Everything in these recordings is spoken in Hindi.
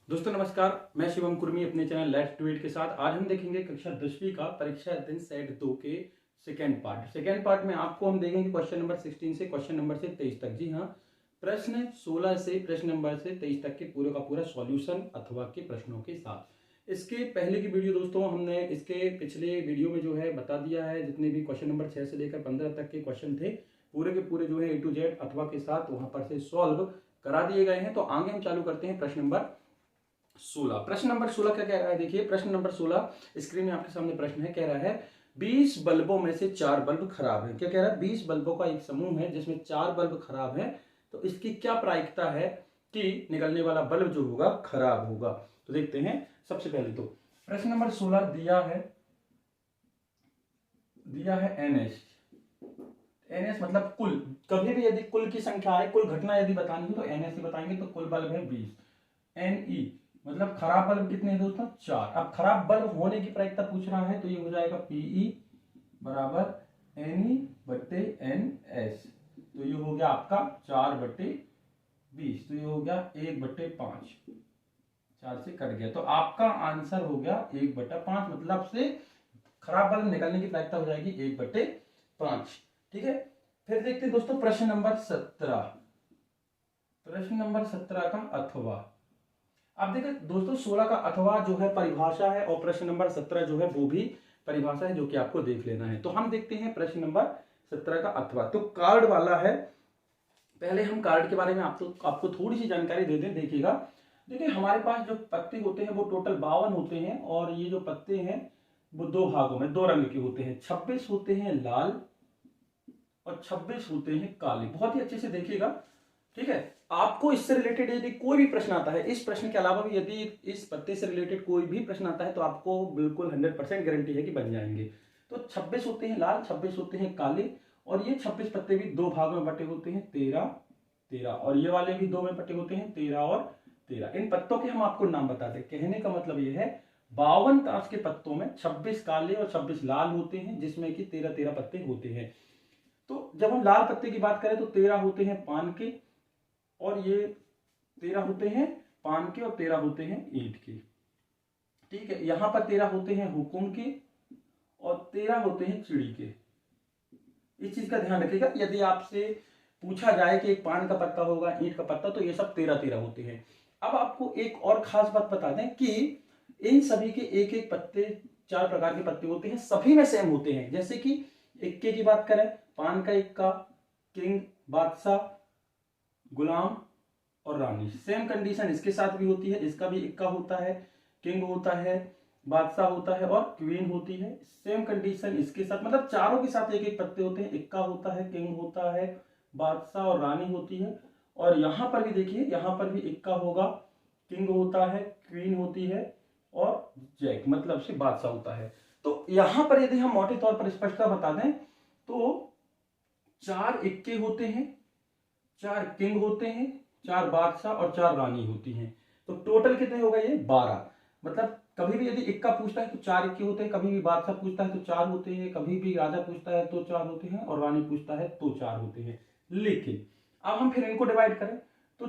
दोस्तों नमस्कार, मैं शिवम कुर्मी अपने चैनल लेट्स डू इट के साथ आज हम देखेंगे कक्षा 10वीं का परीक्षा दिन सेट 2 के सेकेंड पार्ट में आपको हम देखेंगे क्वेश्चन नंबर 16 से क्वेश्चन नंबर से 23 तक। जी हाँ, प्रश्न 16 से प्रश्न नंबर से 23 तक के पूरे का पूरा सॉल्यूशन अथवा के प्रश्नों के साथ। इसके पहले की वीडियो दोस्तों हमने इसके पिछले वीडियो में जो है बता दिया है, जितने भी क्वेश्चन नंबर 6 से लेकर 15 तक के क्वेश्चन थे पूरे के पूरे जो है A to Z अथवा के साथ वहां पर से सॉल्व करा दिए गए हैं। तो आगे हम चालू करते हैं प्रश्न नंबर 16। प्रश्न नंबर 16 क्या कह रहा है, देखिए प्रश्न नंबर 16 स्क्रीन में आपके सामने प्रश्न है। कह रहा है 20 बल्बों में से 4 बल्ब खराब है। क्या कह रहा है, 20 बल्बों का एक समूह है जिसमें 4 बल्ब खराब है, तो इसकी क्या प्रायिकता है कि निकलने वाला बल्ब जो होगा खराब होगा। तो देखते हैं। सबसे पहले तो प्रश्न नंबर 16 दिया है NS। NS मतलब कुल, कभी भी यदि कुल की संख्या है, कुल घटना यदि बतानी है तो NS ही बताएंगे। तो कुल बल्ब है 20। NE मतलब खराब बल्ब कितने हैं दोस्तों, 4। अब खराब बल्ब होने की प्रायिकता पूछ रहा है तो ये हो जाएगा PE बराबर NE बट्टे NS। तो ये हो गया आपका 4/20। तो ये हो गया 1/5, 4 से कट गया। तो आपका आंसर हो गया 1/5, मतलब से खराब बल्ब निकलने की प्रायिकता हो जाएगी 1/5। ठीक है, फिर देखते हैं दोस्तों प्रश्न नंबर 17। प्रश्न नंबर 17 का अथवा। अब देखिए दोस्तों 16 का अथवा जो है परिभाषा है और प्रश्न नंबर 17 जो है वो भी परिभाषा है, जो कि आपको देख लेना है। तो हम देखते हैं प्रश्न नंबर 17 का अथवा। तो कार्ड वाला है। पहले हम कार्ड के बारे में आपको थोड़ी सी जानकारी दे दें। देखिएगा, देखिए हमारे पास जो पत्ते होते हैं वो टोटल 52 होते हैं और ये जो पत्ते हैं वो दो भागों में, दो रंग के होते हैं। 26 होते हैं लाल और 26 होते हैं काले। बहुत ही अच्छे से देखिएगा। ठीक है, आपको इससे रिलेटेड यदि कोई भी प्रश्न आता है, इस प्रश्न के अलावा भी यदि इस पत्ते से रिलेटेड कोई भी प्रश्न आता है तो आपको बिल्कुल 100% गारंटी है कि बन जाएंगे। तो 26 होते हैं लाल, 26 होते हैं काले और ये 26 पत्ते भी दो भागों में बटे होते हैं, 13 13। और ये वाले भी दो में बटे होते हैं, 13 और 13। इन पत्तों के हम आपको नाम बताते हैं। कहने का मतलब ये है 52 ताश के पत्तों में 26 काले और 26 लाल होते हैं, जिसमें कि 13 13 पत्ते होते हैं। तो जब हम लाल पत्ते की बात करें तो 13 होते हैं पान के और ये 13 होते हैं पान के और 13 होते हैं ईंट के। ठीक है, यहां पर 13 होते हैं हुकुम के और 13 होते हैं चिड़ी के। इस चीज का ध्यान रखिएगा, यदि आपसे पूछा जाए कि एक पान का पत्ता होगा, ईंट का पत्ता, तो ये सब 13 13 होते हैं। अब आपको एक और खास बात बता दें कि इन सभी के एक एक पत्ते, 4 प्रकार के पत्ते होते हैं, सभी में सेम होते हैं। जैसे कि इक्के की बात करें, पान का इक्का, किंग, बादशाह, गुलाम और रानी। सेम कंडीशन इसके साथ भी होती है, इसका भी इक्का होता है, किंग होता है, बादशाह होता है और क्वीन होती है। सेम कंडीशन इसके साथ, मतलब चारों के साथ एक एक पत्ते होते हैं, इक्का होता है, किंग होता है, बादशाह और रानी होती है। और यहां पर भी देखिए, यहां पर भी इक्का होगा, किंग होता है, क्वीन होती है और जैक मतलब से बादशाह होता है। तो यहां पर यदि हम मोटे तौर पर स्पष्टता बता दें तो 4 इक्के होते हैं, 4 किंग होते हैं, 4 बादशाह और 4 रानी होती हैं। तो टोटल कितने हो गए, ये 12। मतलब कभी भी यदि इक्का पूछता है तो 4 इक्के होते हैं, कभी भी बादशाह पूछता है तो 4 होते हैं, कभी भी राजा पूछता है तो 4 होते हैं और रानी पूछता है तो 4 होते हैं। लेकिन अब हम फिर इनको डिवाइड करें तो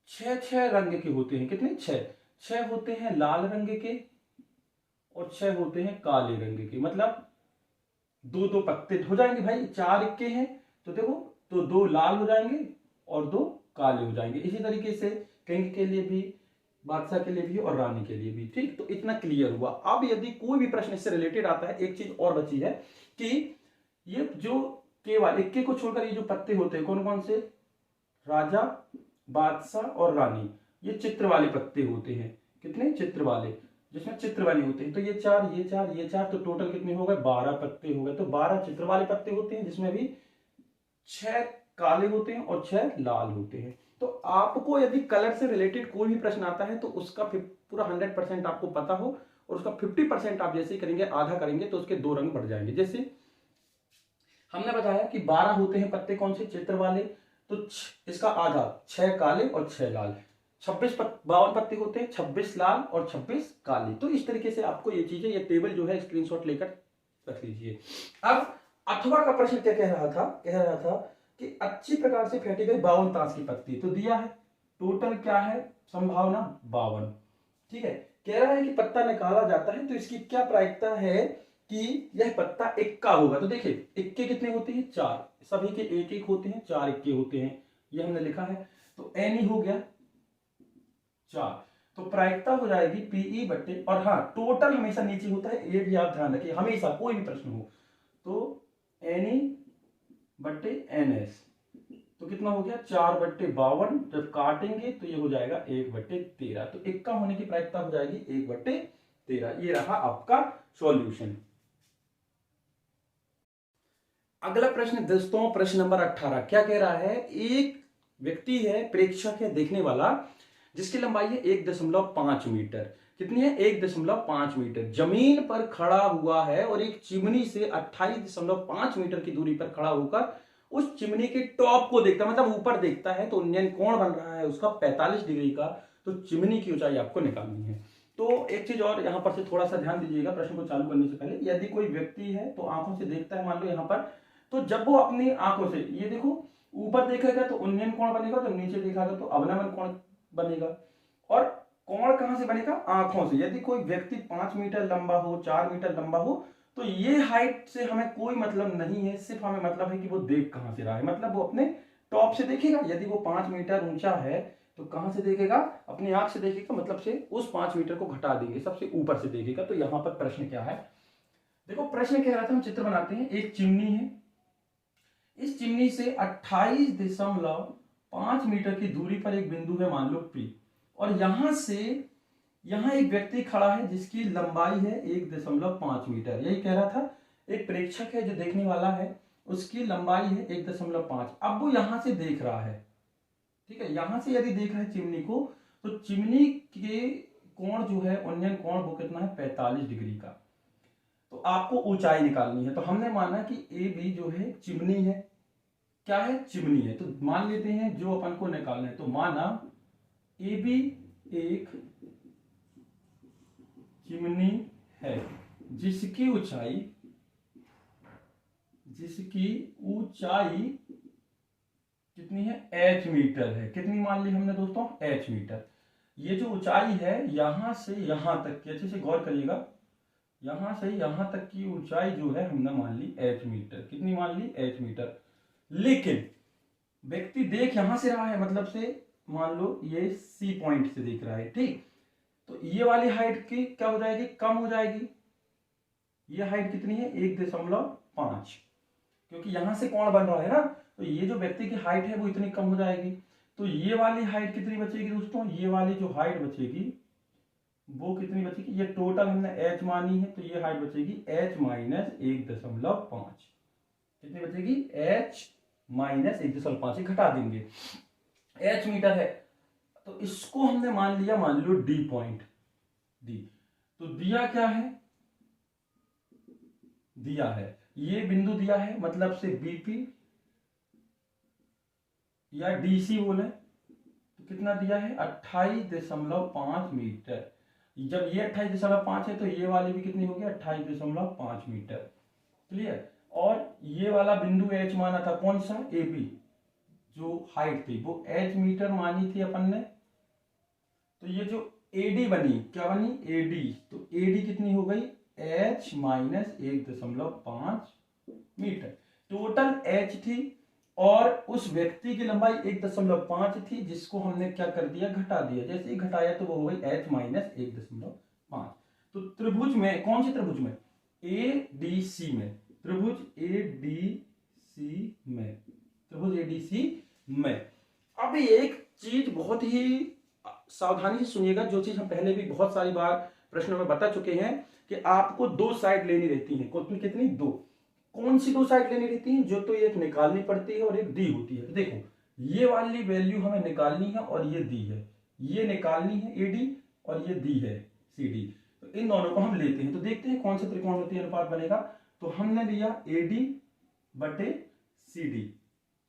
6 6 रंग के होते हैं। कितने, 6 6 होते हैं लाल रंग के और 6 होते हैं काले रंग के। मतलब दो दो पत्ते हो जाएंगे भाई, 4 इक्के हैं तो देखो, तो 2 लाल हो जाएंगे और 2 काले हो जाएंगे। इसी तरीके से किंग के लिए भी, बादशाह के लिए भी और रानी के लिए भी। ठीक, तो इतना क्लियर हुआ। अब यदि कोई भी प्रश्न इससे रिलेटेड आता है, एक चीज और बची है कि ये जो केवल इक्के को छोड़कर ये जो पत्ते होते हैं कौन कौन से, राजा, बादशाह और रानी, ये चित्र वाले पत्ते होते हैं। कितने, चित्र वाले, जिसमें चित्र बने होते हैं। तो ये 4 ये 4 ये 4, तो टोटल कितने हो गए, 12 पत्ते हो गए। तो 12 चित्र वाले पत्ते होते हैं, जिसमें भी 6 काले होते हैं और 6 लाल होते हैं। तो आपको यदि कलर से रिलेटेड कोई भी प्रश्न आता है तो उसका पूरा 100% आपको पता हो और उसका 50% आप जैसे ही करेंगे, आधा करेंगे तो उसके 2 रंग बढ़ जाएंगे। जैसे हमने बताया कि 12 होते हैं पत्ते कौन से, चित्र वाले, तो इसका आधा 6 काले और 6 लाल। 52 पत्ते होते हैं, 26 लाल और 26 काले। तो इस तरीके से आपको ये चीजें, ये टेबल जो है स्क्रीनशॉट लेकर रख लीजिए। अब अथवा का प्रश्न क्या कह रहा था, कह रहा था कि अच्छी प्रकार से फेंटी गई 52 ताश की पत्ती। तो दिया है टोटल क्या है संभावना, 52। ठीक है, कह रहा है कि पत्ता निकाला जाता है तो इसकी क्या प्रायिकता है कि यह पत्ता इक्का होगा। तो देखिए इक्के कितने होते हैं, 4, सभी के एक एक होते हैं, 4 इक्के होते हैं, ये हमने लिखा है। तो एन ही हो गया 4, तो प्रायिकता हो जाएगी पीई बट्टे, और हाँ टोटल हमेशा नीचे होता है, ये भी आप ध्यान रखिए, हमेशा कोई भी प्रश्न हो तो एन बट्टे एन एस, तो कितना हो गया 4/52, जब काटेंगे तो ये हो जाएगा 1/13, तो इक्का होने की प्रायिकता हो जाएगी 1/13। ये रहा आपका सॉल्यूशन। अगला प्रश्न दोस्तों, प्रश्न नंबर 18 क्या कह रहा है, एक व्यक्ति है, प्रेक्षक है, देखने वाला, जिसकी लंबाई है 1.5 मीटर, कितनी है 1.5 मीटर, जमीन पर खड़ा हुआ है और एक चिमनी से 28.5 मीटर की दूरी पर खड़ा होकर उस चिमनी के टॉप को देखता है, मतलब ऊपर देखता है, तो उन्नयन कोण बन रहा है उसका 45 डिग्री का, तो चिमनी की ऊंचाई आपको निकालनी है। तो एक चीज और यहां पर से थोड़ा सा ध्यान दीजिएगा प्रश्न को चालू करने से पहले, यदि कोई व्यक्ति है तो आंखों से देखता है, मान लो यहां पर, तो जब वो अपनी आंखों से ये देखो ऊपर देखेगा तो उन्नयन कोण बनेगा, जब नीचे देखेगा तो अवनमन कोण बनेगा। और कोण कहां से बनेगा, आंखों से। यदि कोई व्यक्ति 5 मीटर लंबा हो, 4 मीटर लंबा हो, तो ये हाइट से हमें कोई मतलब नहीं है, सिर्फ हमें मतलब है कि वो देख कहां से रहा है, मतलब वो अपने टॉप से देखेगा। यदि वो 5 मीटर ऊंचा है तो कहां से देखेगा, अपनी आंख से देखेगा, मतलब से उस 5 मीटर को घटा देंगे, सबसे ऊपर से देखेगा। तो यहां पर प्रश्न क्या है, देखो प्रश्न कह रहा था, हम चित्र बनाते हैं, एक चिमनी है, इस चिमनी से 28.5 मीटर की दूरी पर एक बिंदु है, मान लो P, और यहां से यहां एक व्यक्ति खड़ा है जिसकी लंबाई है 1.5 मीटर, यही कह रहा था, एक प्रेक्षक है जो देखने वाला है, उसकी लंबाई है 1.5। अब वो यहां से देख रहा है, ठीक है, यहां से यदि देख रहा है चिमनी को, तो चिमनी के कोण जो है, उन्नयन कोण, वो कितना है 45 डिग्री का। तो आपको ऊंचाई निकालनी है, तो हमने माना कि ए बी जो है चिमनी है, क्या है, चिमनी है, तो मान लेते हैं जो अपन को निकालना है, तो माना ए बी एक चिमनी है जिसकी ऊंचाई कितनी है, h मीटर है, कितनी मान ली हमने दोस्तों, h मीटर। ये जो ऊंचाई है यहां से यहां तक की, अच्छे से गौर करिएगा, यहां से यहां तक की ऊंचाई जो है हमने मान ली h मीटर, कितनी मान ली, h मीटर। लेकिन व्यक्ति देख यहां से रहा है, मतलब से मान लो ये C पॉइंट से देख रहा है, ठीक, तो ये वाली हाइट की क्या हो जाएगी, कम हो जाएगी। ये हाइट कितनी है 1.5, क्योंकि यहां से कोण बन रहा है ना, तो ये जो व्यक्ति की हाइट है वो इतनी कम हो जाएगी। तो ये वाली हाइट कितनी बचेगी दोस्तों, ये वाली जो हाइट बचेगी वो कितनी बचेगी, ये टोटल हमने h मानी है, तो ये हाइट बचेगी h माइनस 1.5, कितनी बचेगी, h माइनस 1.5, घटा देंगे, h मीटर है, तो इसको हमने मान लिया, मान लो D पॉइंट, D, तो दिया क्या है, दिया है ये बिंदु दिया है, मतलब से बीपी या डीसी बोले, तो कितना दिया है 28.5 मीटर। जब ये 28.5 है तो ये वाली भी कितनी होगी 28.5 मीटर, क्लियर। और ये वाला बिंदु एच माना था, कौन सा, ए बी, जो हाइट थी वो एच मीटर मानी थी अपन ने, तो ये जो एडी बनी, क्या बनी, एडी, तो एडी कितनी हो गई, H minus 1.5 metre, total H थी, और उस व्यक्ति की लंबाई 1.5 थी, जिसको हमने क्या कर दिया, घटा दिया, जैसे ही घटाया तो वो हो गई एच माइनस 1.5। तो त्रिभुज में, कौन से त्रिभुज में, ए डी सी में, त्रिभुज ए डी सी में, त्रिभुज ए डी सी में। अब एक चीज बहुत ही सावधानी से सुनिएगा, जो चीज हम पहले भी बहुत सारी बार प्रश्नों में बता चुके हैं, कि आपको 2 साइड लेनी रहती है, कितनी, 2। कौन सी 2 साइड लेनी रहती है, जो तो एक निकालनी पड़ती है और एक दी होती है। तो देखो ये वाली वैल्यू हमें निकालनी है और ये दी है, ये निकालनी है एडी और ये दी है सीडी, तो इन दोनों को हम लेते हैं। तो देखते हैं कौन सा त्रिकोणमितीय अनुपात बनेगा। तो हमने लिया एडी बटे सीडी,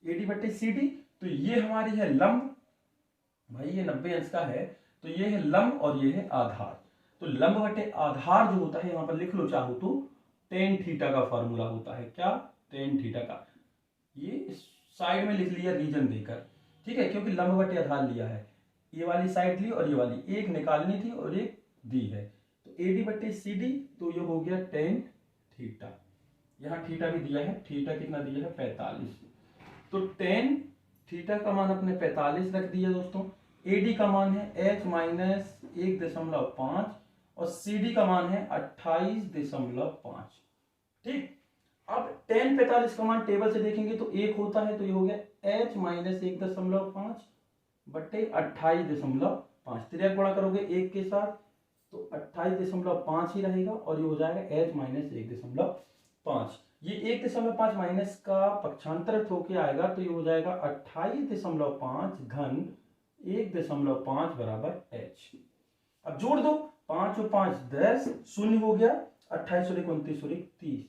एडी बटे सीडी, तो ये हमारी है लंब, भाई ये 90 अंश का है, तो ये है लंब और ये है आधार। तो लंब बटे आधार जो होता है, यहां पर लिख लो चाहो तो, टेन थीटा का फॉर्मूला होता है, क्या, टेन थीटा का, ये साइड में लिख लिया रीजन देकर, ठीक है, क्योंकि लंब बटे आधार लिया है। ये वाली साइड ली और ये वाली एक निकालनी थी और एक दी है, तो AD बटे CD, तो ये हो गया tan थीटा। यहाँ थीटा भी दिया है, थीटा कितना दिया है 45, तो tan थीटा का मान अपने 45 रख दिया दोस्तों। AD का मान है h माइनस 1.5 और CD का मान है 28.5। ठीक, अब tan 45 का मान टेबल से देखेंगे तो एक होता है, तो ये हो गया h माइनस 1.5 बट्टे 28.5। त्रिया गुणा करोगे एक के साथ तो 28.5 ही रहेगा और ये हो जाएगा h माइनस 1.5। ये 1.5 माइनस का पक्षांतर होके आएगा, तो ये हो जाएगा 28.5 घन 1.5 बराबर h। अब जोड़ दो, 5 और 5 10, शून्य हो गया, 28 और 29 और 30,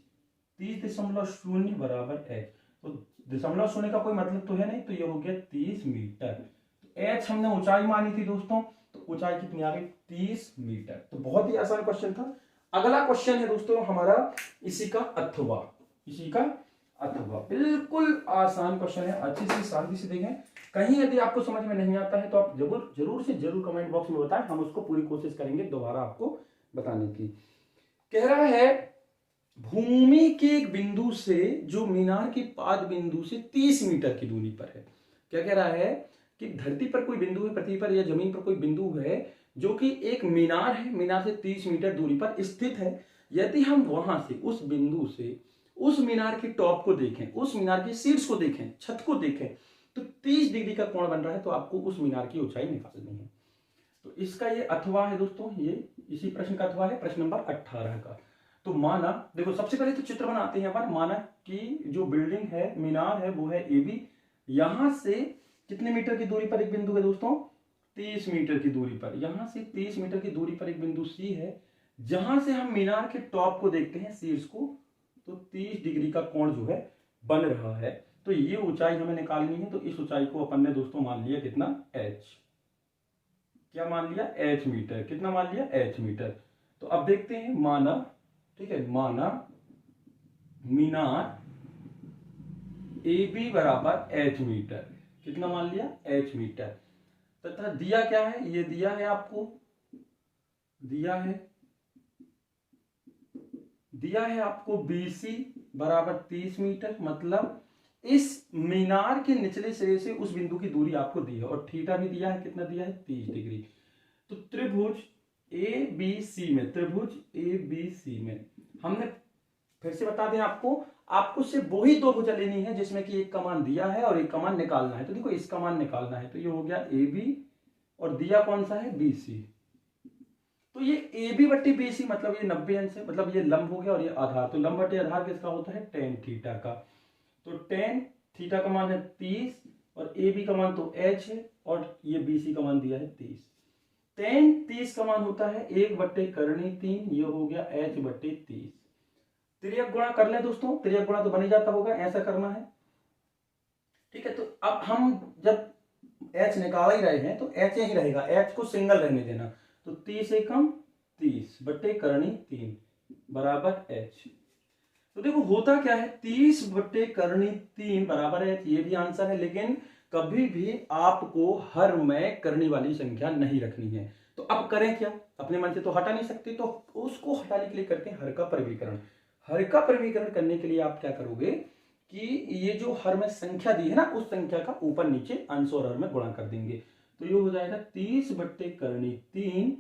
30.0 बराबर h। तो दशमलव शून्य का कोई मतलब तो है नहीं, तो ये हो गया 30 मीटर। तो h हमने ऊंचाई मानी थी दोस्तों, तो ऊंचाई कितनी आ गई 30 मीटर। तो बहुत ही आसान क्वेश्चन था। अगला क्वेश्चन है दोस्तों हमारा इसी का अथवा, इसी का अथवा बिल्कुल आसान क्वेश्चन है, अच्छे से शांति से देखें। कहीं यदि आपको समझ में नहीं आता है तो आप जरूर से जरूर कमेंट बॉक्स में बताएं, हम उसको पूरी कोशिश करेंगे दोबारा आपको बताने की। कह रहा है भूमि के एक बिंदु से जो मीनार के पाद बिंदु से 30 मीटर की दूरी पर है। क्या कह रहा है कि धरती पर कोई बिंदु है, पृथ्वी पर या जमीन पर कोई बिंदु है जो कि एक मीनार है, मीनार से 30 मीटर दूरी पर स्थित है। यदि हम वहां से उस बिंदु से उस मीनार की टॉप को देखें, उस मीनार के शीर्ष को देखें, छत को देखें, तो 30 डिग्री का कोण बन रहा है, तो आपको उस मीनार की ऊंचाई निकालनी है। तो इसका ये अथवा है दोस्तों, ये इसी प्रश्न का अथवा है, प्रश्न नंबर 18 का। तो माना, देखो सबसे पहले तो चित्र बनाते हैं अपन। माना कि जो बिल्डिंग है, मीनार है, वो है AB। यहां से कितने मीटर की दूरी पर एक बिंदु है दोस्तों, 30 मीटर की दूरी पर। यहां से 30 मीटर की दूरी पर एक बिंदु C है, जहां से हम मीनार के टॉप को देखते हैं, शीर्ष को, तो 30 डिग्री का कोण जो है बन रहा है। तो ये ऊंचाई हमें निकालनी है। तो इस ऊंचाई को अपन ने दोस्तों मान लिया कितना, h। क्या मान लिया, h मीटर। कितना मान लिया, h मीटर। तो अब देखते हैं, माना, ठीक है, माना मीनार AB बराबर h मीटर। कितना मान लिया, h मीटर। तथा दिया क्या है, ये दिया है आपको, दिया है आपको BC बराबर 30 मीटर। मतलब इस मीनार के निचले सिरे से उस बिंदु की दूरी आपको दी है, और थीटा भी दिया है, कितना दिया है, 30 डिग्री। तो त्रिभुज ABC में, त्रिभुज ABC में हमने, फिर से बता दें आपको सिर्फ वही दो भुजा लेनी है जिसमें कि एक का मान दिया है और एक का मान निकालना है। तो देखो इसका मान निकालना है, तो ये हो गया AB और दिया कौन सा है, BC। तो ये AB बट्टी BC मतलब ये 90 अंश है, मतलब ये लंब हो गया और ये आधार। तो लंब बट्टी आधार किसका होता है, tan थीटा का। तो tan थीटा का मान है 30 और AB का मान तो h है और ये BC का मान दिया है 30। tan 30 का मान होता है 1/3, ये हो गया h बट्टे 30। तिर्यक गुणा कर ले दोस्तों, तिर्यक गुणा तो बन ही जाता होगा, ऐसा करना है, ठीक है। तो अब हम जब h निकाल ही रहे हैं तो h ही रहेगा, h को सिंगल रहने देना। तो 30 एकम 30 बट्टे करनी 3 बराबर h। तो देखो होता क्या है, 30 बट्टे करनी 3 बराबर h, ये भी आंसर है। लेकिन कभी भी आपको हर में करने वाली संख्या नहीं रखनी है। तो अब करें क्या, अपने मन से तो हटा नहीं सकते, तो उसको हटाने के लिए करते हैं हर का परिवीकरण। हर का परिवीकरण करने के लिए आप क्या करोगे कि ये जो हर में संख्या दी है ना, उस संख्या का ऊपर नीचे अंश और हर में गुणा कर देंगे। तो ये हो जाएगा 30 बट्टे करनी 3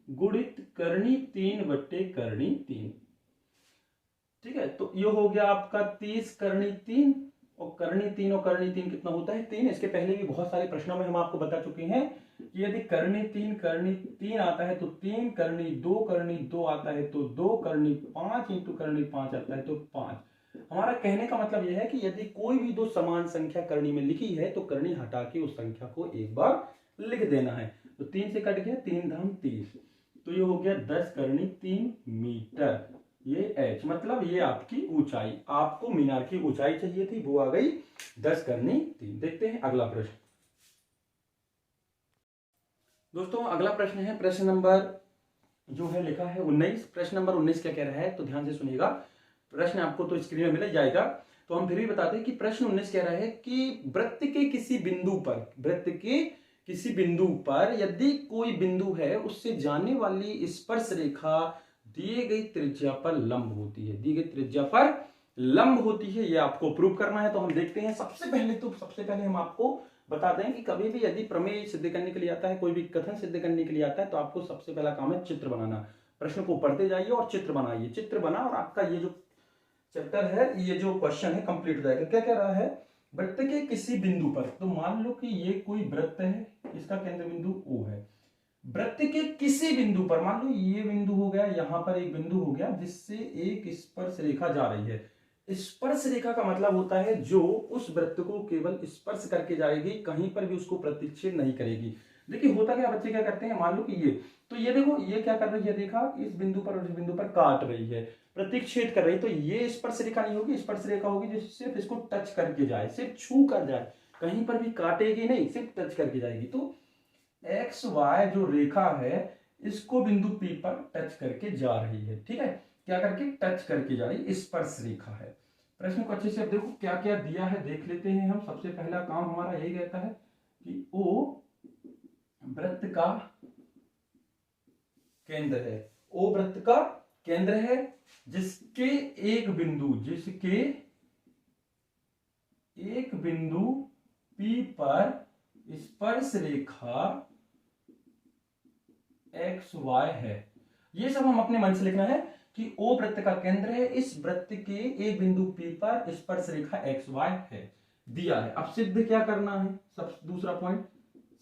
गुणित करनी 3 बट्टे करनी 3, ठीक है। तो ये हो गया आपका 30 करनी 3 और करनी 3 और करनी 3 कितना होता है 3। इसके पहले भी बहुत सारे प्रश्नों में हम आपको बता चुके हैं कि यदि करनी 3 आता है तो 3 करनी 2 आता है तो 2 करनी 5 इंटू करनी 5 आता है तो 5। हमारा कहने का मतलब यह है कि यदि कोई भी दो समान संख्या करनी में लिखी है तो करनी हटा के उस संख्या को एक बार लिख देना है। तो 3 से कट गया, 3 धाम 30, तो ये हो गया 10 करनी 3 मीटर। ये h मतलब ये आपकी ऊंचाई, आपको मीनार की ऊंचाई चाहिए थी, वो आ गई 10 करनी 3। देखते हैं अगला प्रश्न। दोस्तों अगला प्रश्न है, प्रश्न नंबर जो है लिखा है 19। प्रश्न नंबर 19 क्या कह रहा है, तो ध्यान से सुनिएगा। प्रश्न आपको तो स्क्रीन में मिल जाएगा, तो हम फिर भी बताते हैं कि प्रश्न 19 कह रहा है कि वृत्त के किसी बिंदु पर, वृत्त के किसी बिंदु पर यदि कोई बिंदु है उससे जाने वाली स्पर्श रेखा दिए गई त्रिज्या पर लंब होती है, दी गई त्रिज्या पर लंब होती है, ये आपको प्रूव करना है। तो हम देखते हैं। सबसे पहले हम आपको बता दें कि कभी भी यदि प्रमेय सिद्ध करने के लिए आता है, कोई भी कथन सिद्ध करने के लिए आता है, तो आपको सबसे पहला काम है चित्र बनाना। प्रश्न को पढ़ते जाइए और चित्र बनाइए। चित्र बना और आपका ये जो चैप्टर है, ये जो क्वेश्चन है कंप्लीट हो जाएगा। क्या कह रहा है, वृत्त के किसी बिंदु पर, तो मान लो कि ये कोई वृत्त है, इसका केंद्र बिंदु O है। वृत्त के किसी बिंदु पर, मान लो ये बिंदु हो गया, यहां पर एक बिंदु हो गया जिससे एक स्पर्श रेखा जा रही है। स्पर्श रेखा का मतलब होता है जो उस वृत्त को केवल स्पर्श करके जाएगी, कहीं पर भी उसको प्रतिच्छेद नहीं करेगी। देखिए होता क्या, बच्चे क्या करते हैं, मान लो कि ये, तो ये देखो ये क्या कर रही है रेखा, इस बिंदु पर और इस बिंदु पर काट रही है, प्रतिच्छेद कर रही है। तो ये स्पर्श रेखा नहीं होगी, स्पर्श रेखा होगी जो सिर्फ इसको टच करके जाए, सिर्फ छू कर जाए, कहीं पर भी काटेगी नहीं, सिर्फ टच करके जाएगी। तो एक्स वाई जो रेखा है इसको बिंदु P पर टच करके जा रही है। ठीक है, क्या करके, टच करके जा रही, स्पर्श रेखा है। प्रश्न को अच्छे से अब देखो क्या क्या दिया है, देख लेते हैं हम। सबसे पहला काम हमारा यही रहता है कि O वृत्त का केंद्र है, O वृत्त का केंद्र है, जिसके एक बिंदु P पर स्पर्श रेखा एक्स वाई है। ये सब हम अपने मन से लिखना है कि O वृत्त का केंद्र है, इस वृत्त के एक बिंदु P पर स्पर्श रेखा एक्स वाई है, दिया है। अब सिद्ध क्या करना है, सब दूसरा पॉइंट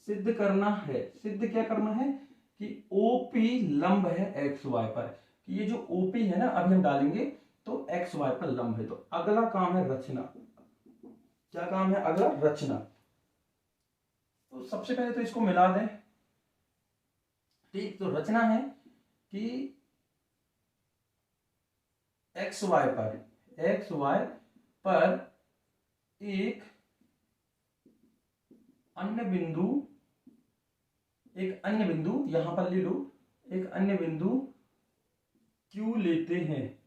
सिद्ध करना है। सिद्ध क्या करना है कि OP लंब है एक्स वाई पर, कि ये जो OP है ना, अभी हम डालेंगे तो एक्स वाई पर लंब है। तो अगला काम है रचना। क्या काम है अगला, रचना। तो सबसे पहले तो इसको मिला दें। ठीक, तो रचना है कि एक्स वाई पर एक अन्य बिंदु यहां पर ले लो, एक अन्य बिंदु Q लेते हैं,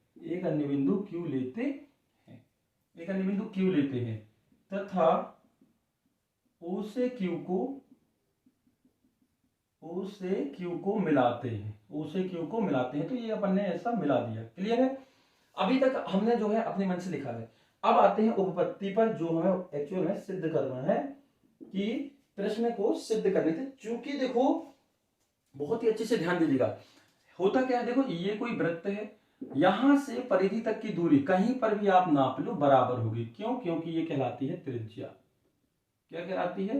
तथा O से Q को मिलाते हैं। तो ये अपन ने ऐसा मिला दिया। क्लियर है, अभी तक हमने जो है अपने मन से लिखा है। अब आते हैं उपपत्ति पर, जो हमें एक्चुअल में सिद्ध करना है कि प्रश्न को सिद्ध करने से। चूंकि देखो बहुत ही अच्छे से ध्यान दीजिएगा, होता क्या है, देखो ये कोई वृत्त है, यहां से परिधि तक की दूरी कहीं पर भी आप नाप लो बराबर होगी। क्यों, क्योंकि ये कहलाती है त्रिज्या। क्या कहलाती है,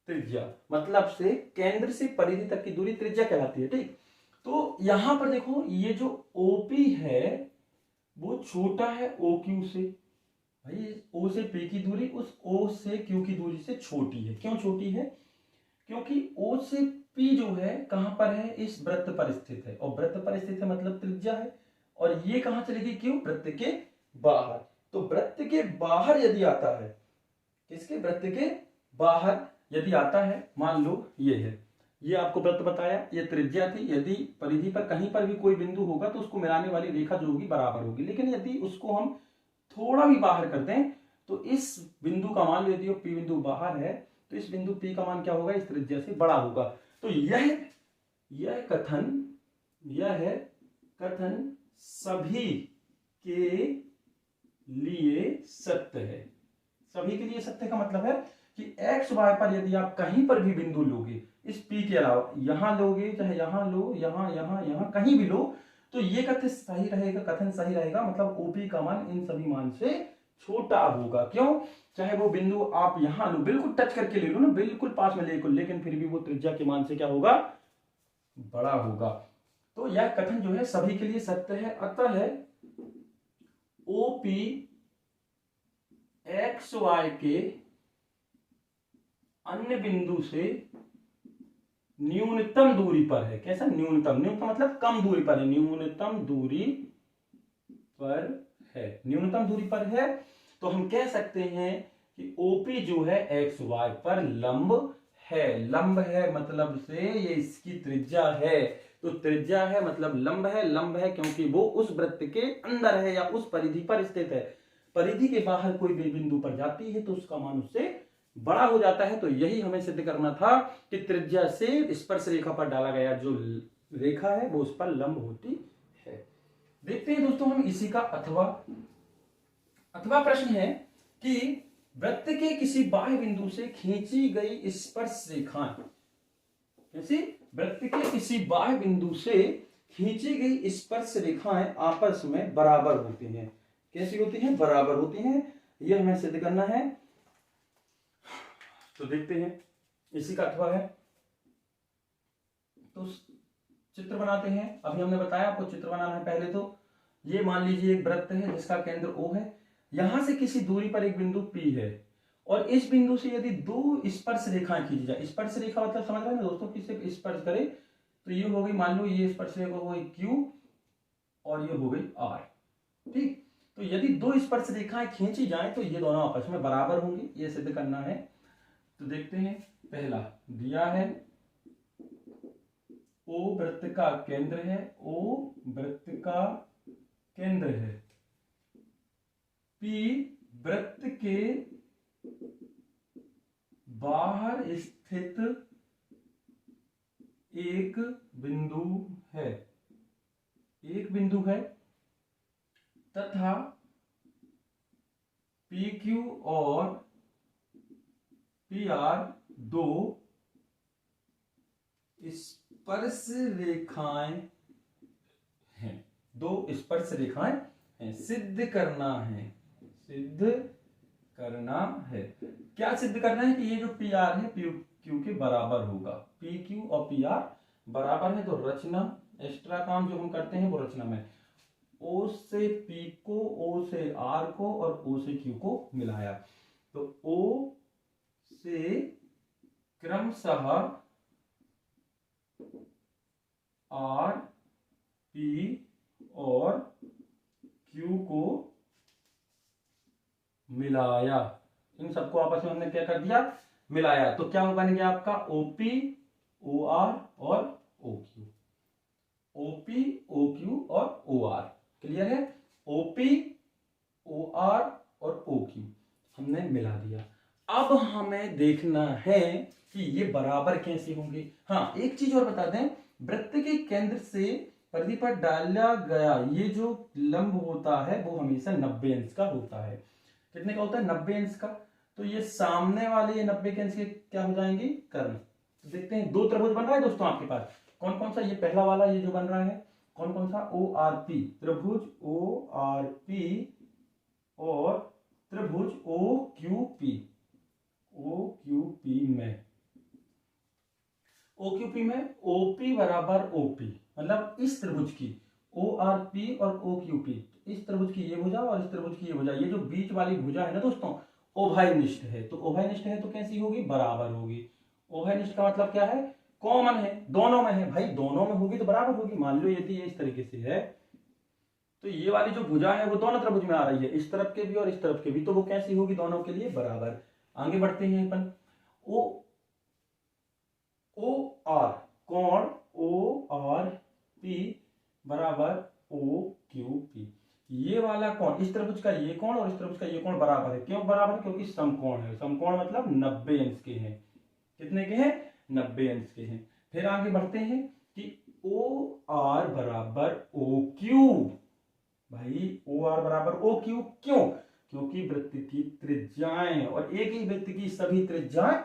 त्रिज्या। मतलब से केंद्र से परिधि तक की दूरी त्रिज्या कहलाती है। ठीक, तो यहां पर देखो ये जो OP है वो छोटा है OQ से। भाई O से P की दूरी उस O से Q की दूरी से छोटी है। क्यों छोटी है, क्योंकि O से P जो है कहां पर है, इस वृत्त पर स्थित है, और वृत्त पर स्थित है मतलब त्रिज्या है। और ये कहां चलेगी, क्यों, वृत्त के बाहर। तो वृत्त के बाहर यदि आता है, किसके, वृत्त के बाहर यदि आता है, मान लो ये है, ये आपको वृत्त बताया, ये त्रिज्या थी। यदि परिधि पर कहीं पर भी कोई बिंदु होगा तो उसको मिलाने वाली रेखा जो होगी बराबर होगी। लेकिन यदि उसको हम थोड़ा भी बाहर कर दें तो इस बिंदु का मान, यदि वो P बिंदु बाहर है तो इस बिंदु P का मान क्या होगा, इस त्रिज्या से बड़ा होगा। तो यह कथन सभी के लिए सत्य है। सभी के लिए सत्य का मतलब है कि एक्स वाई पर यदि आप कहीं पर भी बिंदु लोगे, इस P के अलावा यहां लोगे, चाहे यहां लो, यहां कहीं भी लो, तो ये कथन सही रहेगा। मतलब OP का मान इन सभी मान से छोटा होगा। क्यों, चाहे वो बिंदु आप यहां लो, बिल्कुल टच करके ले लो ना, बिल्कुल पास में ले लो, लेकिन फिर भी वो त्रिज्या के मान से क्या होगा, बड़ा होगा। तो यह कथन जो है सभी के लिए सत्य है। अतः OP एक्स वाई के अन्य बिंदु से न्यूनतम दूरी पर है। कैसा, न्यूनतम मतलब कम दूरी पर है, न्यूनतम दूरी पर है। तो हम कह सकते हैं कि OP जो है एक्स वाई पर लंब है मतलब से ये इसकी त्रिज्या है। तो त्रिज्या है मतलब लंब है क्योंकि वो उस वृत्त के अंदर है या उस परिधि पर स्थित है। परिधि के बाहर कोई भी बिंदु पर जाती है तो उसका मान उससे बड़ा हो जाता है। तो यही हमें सिद्ध करना था कि त्रिज्या से स्पर्श रेखा पर डाला गया जो रेखा है वो उस पर लंब होती है। देखते हैं दोस्तों हम इसी का अथवा प्रश्न है कि वृत्त के किसी बाह्य बिंदु से खींची गई स्पर्श रेखाएं, जैसे वृत्त के किसी बाह्य बिंदु से खींची गई स्पर्श रेखाएं आपस में बराबर होती हैं। कैसी होती हैं? बराबर होती हैं। यह हमें सिद्ध करना है। तो देखते हैं इसी का अथवा है। तो चित्र बनाते हैं। अभी हमने बताया आपको चित्र बनाना है। पहले तो ये मान लीजिए एक वृत्त है जिसका केंद्र O है। यहां से किसी दूरी पर एक बिंदु P है और इस बिंदु से यदि दो स्पर्श रेखाएं खींची जाए, स्पर्श रेखा मतलब समझ रहे हैं ना दोस्तों, कि सिर्फ स्पर्श करे, तो ये हो गई, मान लो ये स्पर्श रेखा हो गई Q और ये हो गई R। ठीक, तो यदि दो स्पर्श रेखाएं खींची जाएं तो ये दोनों आपस में बराबर होंगी। ये सिद्ध करना है। तो देखते हैं, पहला दिया है O वृत्त का केंद्र है, O वृत्त का केंद्र है, P वृत्त के बाहर स्थित एक बिंदु है, एक बिंदु है तथा PQ और PR दो स्पर्श रेखाएं हैं, दो स्पर्श रेखाएं हैं। सिद्ध करना है, सिद्ध करना है। क्या सिद्ध करना है? कि ये जो PR है PQ के बराबर होगा। PQ और PR बराबर है। तो रचना, एक्स्ट्रा काम जो हम करते हैं वो रचना में O से P को, O से R को और O से Q को मिलाया। तो O से क्रमशः R, P और Q को मिलाया। इन सबको आपस में हमने क्या कर दिया? मिलाया। तो क्या बन गया आपका? OP, OR और OQ। OP, OQ और OR। क्लियर है? OP, OR और OQ हमने मिला दिया। अब हमें देखना है कि ये बराबर कैसे होंगे। हाँ, एक चीज और बता दें, वृत्त के केंद्र से परिधि पर डाला गया ये जो लंब होता है वो हमेशा 90 अंश का होता है। कितने का होता है? 90 अंश का। तो ये सामने वाले ये 90 के अंश के क्या हो जाएंगे? कर्ण। तो देखते हैं, दो त्रिभुज बन रहा है दोस्तों आपके पास। कौन कौन सा? ये पहला वाला ये जो बन रहा है कौन कौन सा? ORP त्रिभुज ORP और त्रिभुज OQP। OQP में OP बराबर OP, मतलब इस त्रिभुज की ORP और OQP, इस त्रिभुज की ये भुजा और इस त्रिभुज की ये भुजा, ये जो बीच वाली भुजा है ना दोस्तों, उभयनिष्ठ है। तो उभयनिष्ठ है तो कैसी होगी? बराबर होगी। उभयनिष्ठ का मतलब क्या है? कॉमन है, दोनों में है। भाई दोनों में होगी तो बराबर होगी। मान लो यदि ये इस तरीके से है तो ये वाली जो भुजा है वो दोनों त्रिभुज में आ रही है, इस तरफ के भी और इस तरफ के भी, तो वो कैसी होगी? दोनों के लिए बराबर। आगे बढ़ते हैं अपन। OR कोण ORP बराबर OQP। ये वाला कोण, इस त्रिभुज का ये कोण और इस त्रिभुज का ये कोण बराबर है। क्यों बराबर है? क्योंकि समकोण है। समकोण मतलब 90 अंश के हैं। कितने के हैं? 90 अंश के हैं। फिर आगे बढ़ते हैं कि OR बराबर OQ। भाई OR बराबर OQ क्यों? क्योंकि वृत्त की त्रिज्याएं और एक ही वृत्त की सभी त्रिज्याएं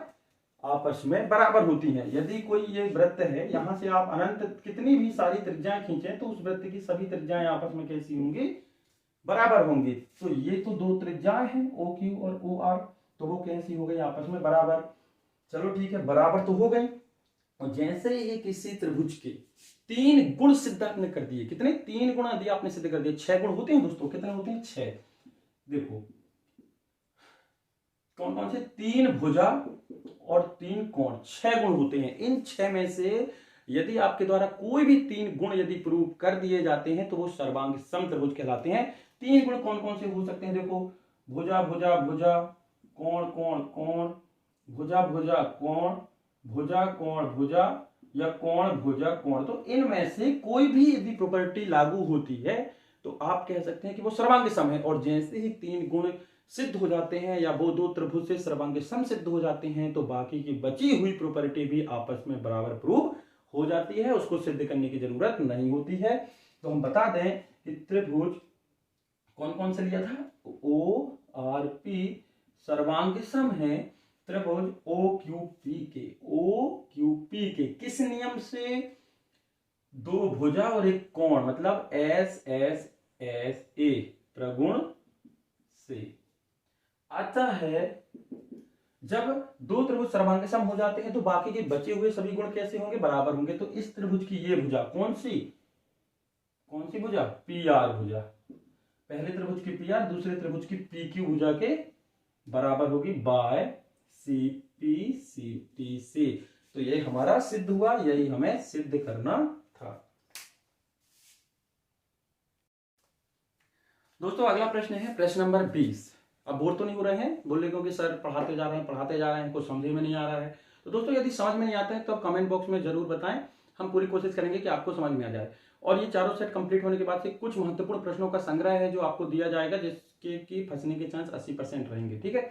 आपस में बराबर होती हैं। यदि कोई ये वृत्त है, यहां से आप अनंत कितनी भी सारी त्रिज्याएं खींचे तो उस वृत्त की सभी त्रिज्याएं आपस में कैसी होंगी? बराबर होंगी। तो ये तो दो त्रिज्याएं हैं OQ और OR, तो वो कैसी हो गई? आपस में बराबर। चलो ठीक है, बराबर तो हो गई। और जैसे ही किसी त्रिभुज के 3 गुण सिद्ध आपने कर दिए, कितने? 3 गुण यदि आपने सिद्ध कर दिए, 6 गुण होते हैं दोस्तों। कितने होते हैं? 6। देखो कौन कौन से? 3 भुजा और 3 कोण, 6 गुण होते हैं। इन 6 में से यदि आपके द्वारा कोई भी 3 गुण यदि प्रूव कर दिए जाते हैं तो वो सर्वांग सम त्रिभुज कहलाते हैं। 3 गुण कौन कौन से हो सकते हैं? देखो, भुजा भुजा भुजा, कोण कोण कोण, भुजा भुजा कोण, भुजा कोण भुजा या कोण भुजा कोण। तो इनमें से कोई भी यदि प्रॉपर्टी लागू होती है तो आप कह सकते हैं कि वो सर्वांग सम है। और जैसे ही 3 गुण सिद्ध हो जाते हैं या वो दो त्रिभुज से सर्वांग सम सिद्ध हो जाते हैं तो बाकी की बची हुई प्रॉपर्टी भी आपस में बराबर प्रूव हो जाती है, उसको सिद्ध करने की जरूरत नहीं होती है। तो हम बता दें कि त्रिभुज कौन कौन से लिया था, ओ आर पी सर्वांग सम है त्रिभुज ओ क्यू पी के किस नियम से, दो भुजा और एक कोण मतलब एस एस एस ए प्रगुण से। आता है जब दो त्रिभुज सर्वांग सम हो जाते हैं तो बाकी के बचे हुए सभी गुण कैसे होंगे, बराबर होंगे। तो इस त्रिभुज की ये भुजा कौन सी भुजा, पी आर भुजा, पहले त्रिभुज की पी आर दूसरे त्रिभुज की पी क्यू भुजा के बराबर होगी बाय सी टी से। तो ये हमारा सिद्ध हुआ, यही हमें सिद्ध करना था। दोस्तों अगला प्रश्न है प्रश्न नंबर 20। अब बोर तो नहीं हो रहे हैं बोलने को कि सर पढ़ाते जा रहे हैं कुछ समझ में नहीं आ रहा है। तो दोस्तों यदि समझ में नहीं आता है तो आप कमेंट बॉक्स में जरूर बताएं, हम पूरी कोशिश करेंगे कि आपको समझ में आ जाए। और ये चारों सेट कंप्लीट होने के बाद से कुछ महत्वपूर्ण प्रश्नों का संग्रह है जो आपको दिया जाएगा, जिसके की फंसने के चांस 80% रहेंगे। ठीक है,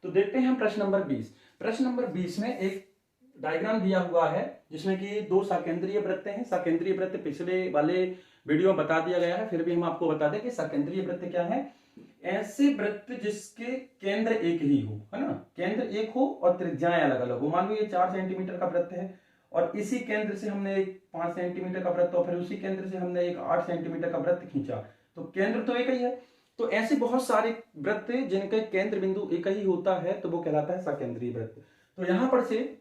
तो देखते हैं हम प्रश्न नंबर 20। प्रश्न नंबर 20 में एक डायग्राम दिया हुआ है जिसमें कि दो सकेंद्रीय वृत्त हैं। सकेंद्रीय वृत्त पिछले वाले वीडियो में बता दिया गया है, फिर भी हम आपको बता दें कि सकेंद्रीय वृत्त क्या है। ऐसे वृत्त जिसके केंद्र एक ही हो, है ना, केंद्र एक हो और त्रिज्याएं अलग अलग हो। मान लो ये 4 सेंटीमीटर का वृत्त है और इसी केंद्र से हमने एक 5 सेंटीमीटर का वृत्त और फिर उसी केंद्र से हमने एक 8 सेंटीमीटर का वृत्त खींचा, तो केंद्र तो एक ही है। तो ऐसे बहुत सारे वृत्त जिनके केंद्र बिंदु एक ही होता है तो वो कहलाता है सकेंद्रीय वृत्त। तो यहां पर से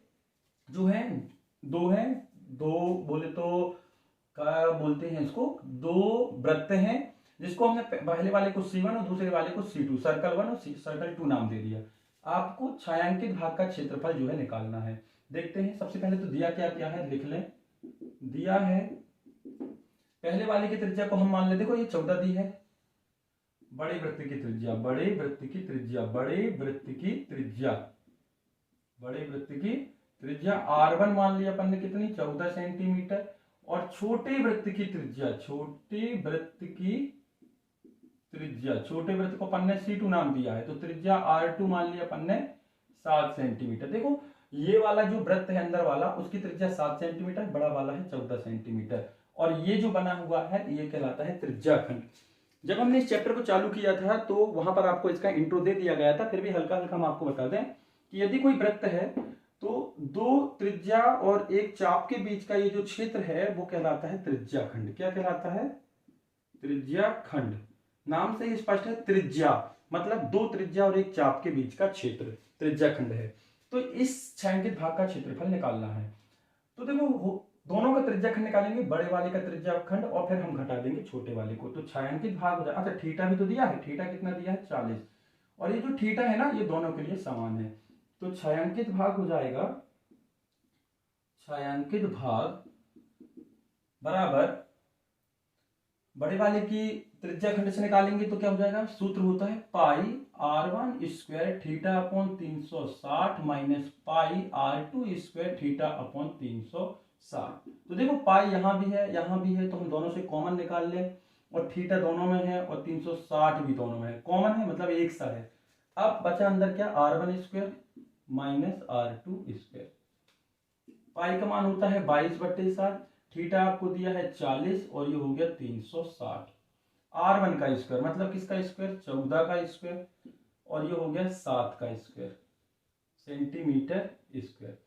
जो है दो बोले तो क्या बोलते हैं इसको, दो वृत्त हैं जिसको हमने पहले वाले को C1 और दूसरे वाले को C2, सर्कल 1 और सर्कल 2 नाम दे दिया। आपको छायांकित भाग का क्षेत्रफल जो है निकालना है। देखते हैं सबसे पहले तो दिया क्या है लिख लें। दिया है पहले वाले की त्रिज्या को हम मान ले, देखो ये 14 दी है, बड़े वृत्त की त्रिज्या R1 मान लिया अपन ने कितनी, 14 सेंटीमीटर। और छोटे वृत्त की छोटे वृत्त को अपन ने C2 नाम दिया है, तो त्रिज्या R2 मान लिया अपन ने 7 सेंटीमीटर। देखो ये वाला जो वृत्त है अंदर वाला उसकी त्रिज्या 7 सेंटीमीटर, बड़ा वाला है 14 सेंटीमीटर, और ये जो बना हुआ है ये कहलाता है त्रिज्याखंड। जब हमने इस चैप्टर को चालू किया था तो वहां पर आपको इसका इंट्रो दे दिया गया था, फिर भी हल्का हल्का हम आपको बता दें कि यदि कोई वृत्त है तो दो त्रिज्या और एक चाप के बीच का ये जो क्षेत्र है वो कहलाता है त्रिज्याखंड। क्या कहलाता है, त्रिज्याखंड। नाम से ही स्पष्ट है, त्रिज्या मतलब दो त्रिज्या और एक चाप के बीच का क्षेत्र त्रिज्याखंड है। तो इस छायांकित भाग का क्षेत्रफल निकालना है। तो देखो दोनों का त्रिज्याखंड निकालेंगे, बड़े वाले का त्रिज्याखंड और फिर हम घटा देंगे छोटे वाले को, तो छायांकित भाग हो जाए। अच्छा थीटा भी तो दिया है, थीटा कितना दिया है 40, और ये जो थीटा है ना ये दोनों के लिए समान है। तो छायांकित भाग हो जाएगा, छायांकित भाग बराबर बड़े वाले की त्रिज्याखंड से निकालेंगे तो क्या हो जाएगा, सूत्र होता है पाई R1 square theta upon 360 minus pi R2 square theta upon 360। तो देखो पाई यहां भी है तो हम दोनों से कॉमन निकाल लें, और थीटा दोनों में है और 360 भी दोनों में है, कॉमन है मतलब एक सा है। अब बचा अंदर क्या, R1 square minus R2 square. पाई का मान होता है 22/7, थीटा आपको दिया है 40 और ये हो गया 360। R1 का स्क्वायर मतलब किसका स्क्वायर, 14 का स्क्वायर, और ये हो गया 7 का स्क्वायर सेंटीमीटर स्क्वायर।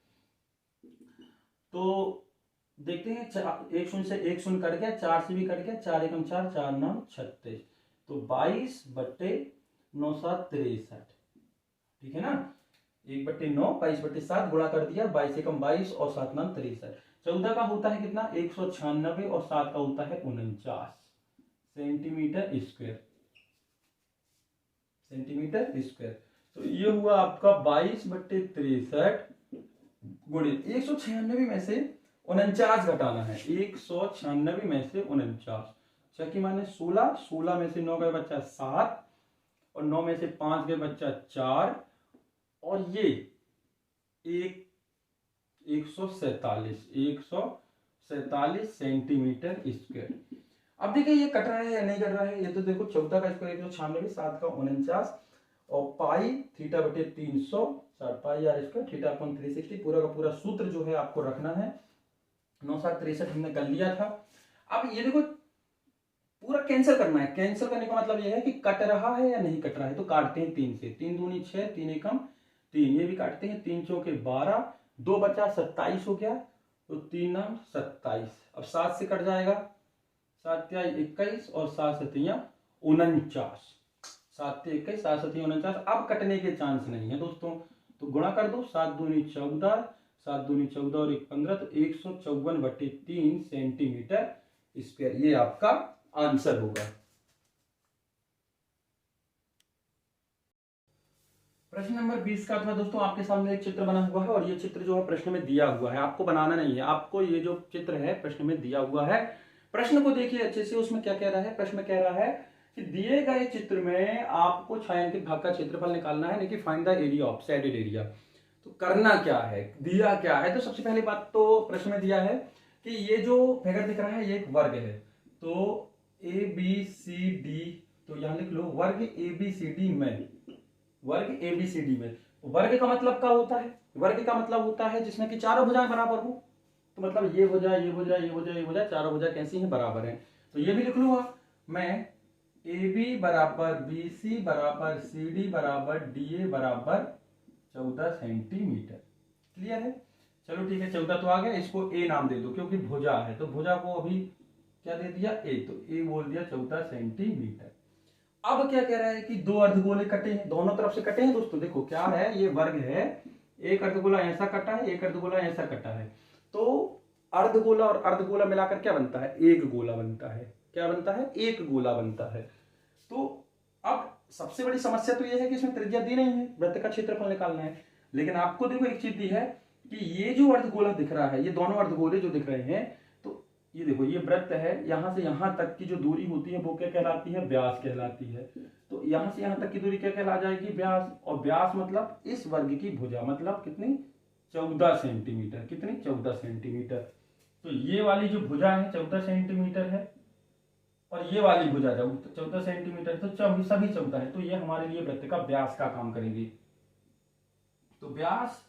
तो देखते हैं एक शून्य से एक शून्य कट गया, 4 से भी कट गया, 4 एकम 4, 4 9 36, तो 22/9 7 63। ठीक है ना, 1/9 22/7 गुणा कर दिया, 22 एकम 22 और 7 9 63। 14 का होता है कितना 196 और 7 का होता है 49 सेंटीमीटर स्क्वायर। तो ये हुआ आपका 22/63 गुणित 196 में से 49 घटाना है, 196 में से 49, 6 की माने 16, 16 में से 9 गए बच्चा 7 और 9 में से 5 गए बच्चा 4, और ये 147 सेंटीमीटर स्क्वायर। अब देखिए ये कट रहा है या नहीं कट रहा है, ये तो देखो 14 का स्क्वायर 196, 7 का 49 और पाई थीटा बटे 360 पाई आर स्क्वायर थीटा अपॉन 360 पूरा का पूरा सूत्र जो है आपको रखना है। 9×7 = 63 हमने कर लिया था। अब ये देखो पूरा कैंसिल करना है। कैंसिल करने का मतलब ये है कि कट रहा है या नहीं कट रहा है, तो काटते हैं 3 से। 3 दूनी 6, 3 एकम 3, ये भी काटते हैं। 3 चौके 12, 2 बचा 27 हो गया, तो 3 नाम 27। अब 7 से कट जाएगा, 7 × 21 और 7 × 7 = 49। 7 × 21, 7 × 7 = 49। अब कटने के चांस नहीं है दोस्तों, तो गुणा कर दो। 7 दूनी 14, 7 दूनी 14 और 1 15, तो 154/3 सेंटीमीटर स्क्वायर, ये आपका आंसर होगा। प्रश्न नंबर 20 का था दोस्तों, आपके सामने एक चित्र बना हुआ है और ये चित्र जो है प्रश्न में दिया हुआ है, आपको बनाना नहीं है। आपको ये जो चित्र है प्रश्न में दिया हुआ है, प्रश्न को देखिए अच्छे से। उसमें क्या कह रहा है, प्रश्न में कह रहा है कि दिए गए चित्र में आपको छायांकित भाग का क्षेत्रफल निकालना है, लेकिन find the area of shaded area. तो करना क्या है, दिया क्या है, तो सबसे पहली बात तो प्रश्न में दिया है कि ये जो फिगर दिख रहा है ये एक वर्ग है, तो ABCD, तो यहां लिख लो वर्ग ABCD में, वर्ग ABCD में। वर्ग का मतलब क्या होता है, वर्ग का मतलब होता है जिसमें कि चारों भुजाएं बराबर हो। तो मतलब ये भुजा, ये भुजा, ये भुजा, ये भुजा, चारों भुजा कैसी हैं, बराबर हैं। तो ये भी लिख लूंगा मैं, AB = BC = CD = DA = 14 centimetre. Clear है, चलो ठीक है। 14 तो आ गया, इसको A नाम दे दो क्योंकि भुजा है, तो भुजा को अभी क्या दे दिया, A, तो A बोल दिया 14 सेंटीमीटर। अब क्या कह रहा है कि दो अर्धगोले कटे हैं, दोनों तरफ से कटे हैं दोस्तों। देखो क्या है, ये वर्ग है, एक अर्धगोला ऐसा कटा है, एक अर्धगोला ऐसा कटा है, तो अर्धगोला और अर्धगोला मिलाकर क्या बनता है, एक गोला बनता है। क्या बनता है, एक गोला बनता है। तो अब सबसे बड़ी समस्या तो ये है कि इसमें त्रिज्या दी नहीं है, वृत्त का क्षेत्रफल निकालना है। लेकिन आपको देखो एक चीज दी है कि ये जो अर्धगोला दिख रहा है, ये दोनों अर्धगोले जो दिख रहे हैं, तो ये देखो ये वृत्त है, यहां से यहां तक की जो दूरी होती है वो क्या कहलाती है, व्यास कहलाती है। तो यहां से यहां तक की दूरी क्या कहला जाएगी, व्यास। और व्यास मतलब इस वर्ग की भुजा, मतलब कितनी, 14 सेंटीमीटर। कितनी, 14 सेंटीमीटर। तो ये वाली जो भुजा है 14 सेंटीमीटर है, और ये वाली भुजा जब 14 सेंटीमीटर, तो सभी 14 है, तो ये हमारे लिए वृत्त का व्यास का काम करेंगे। तो व्यास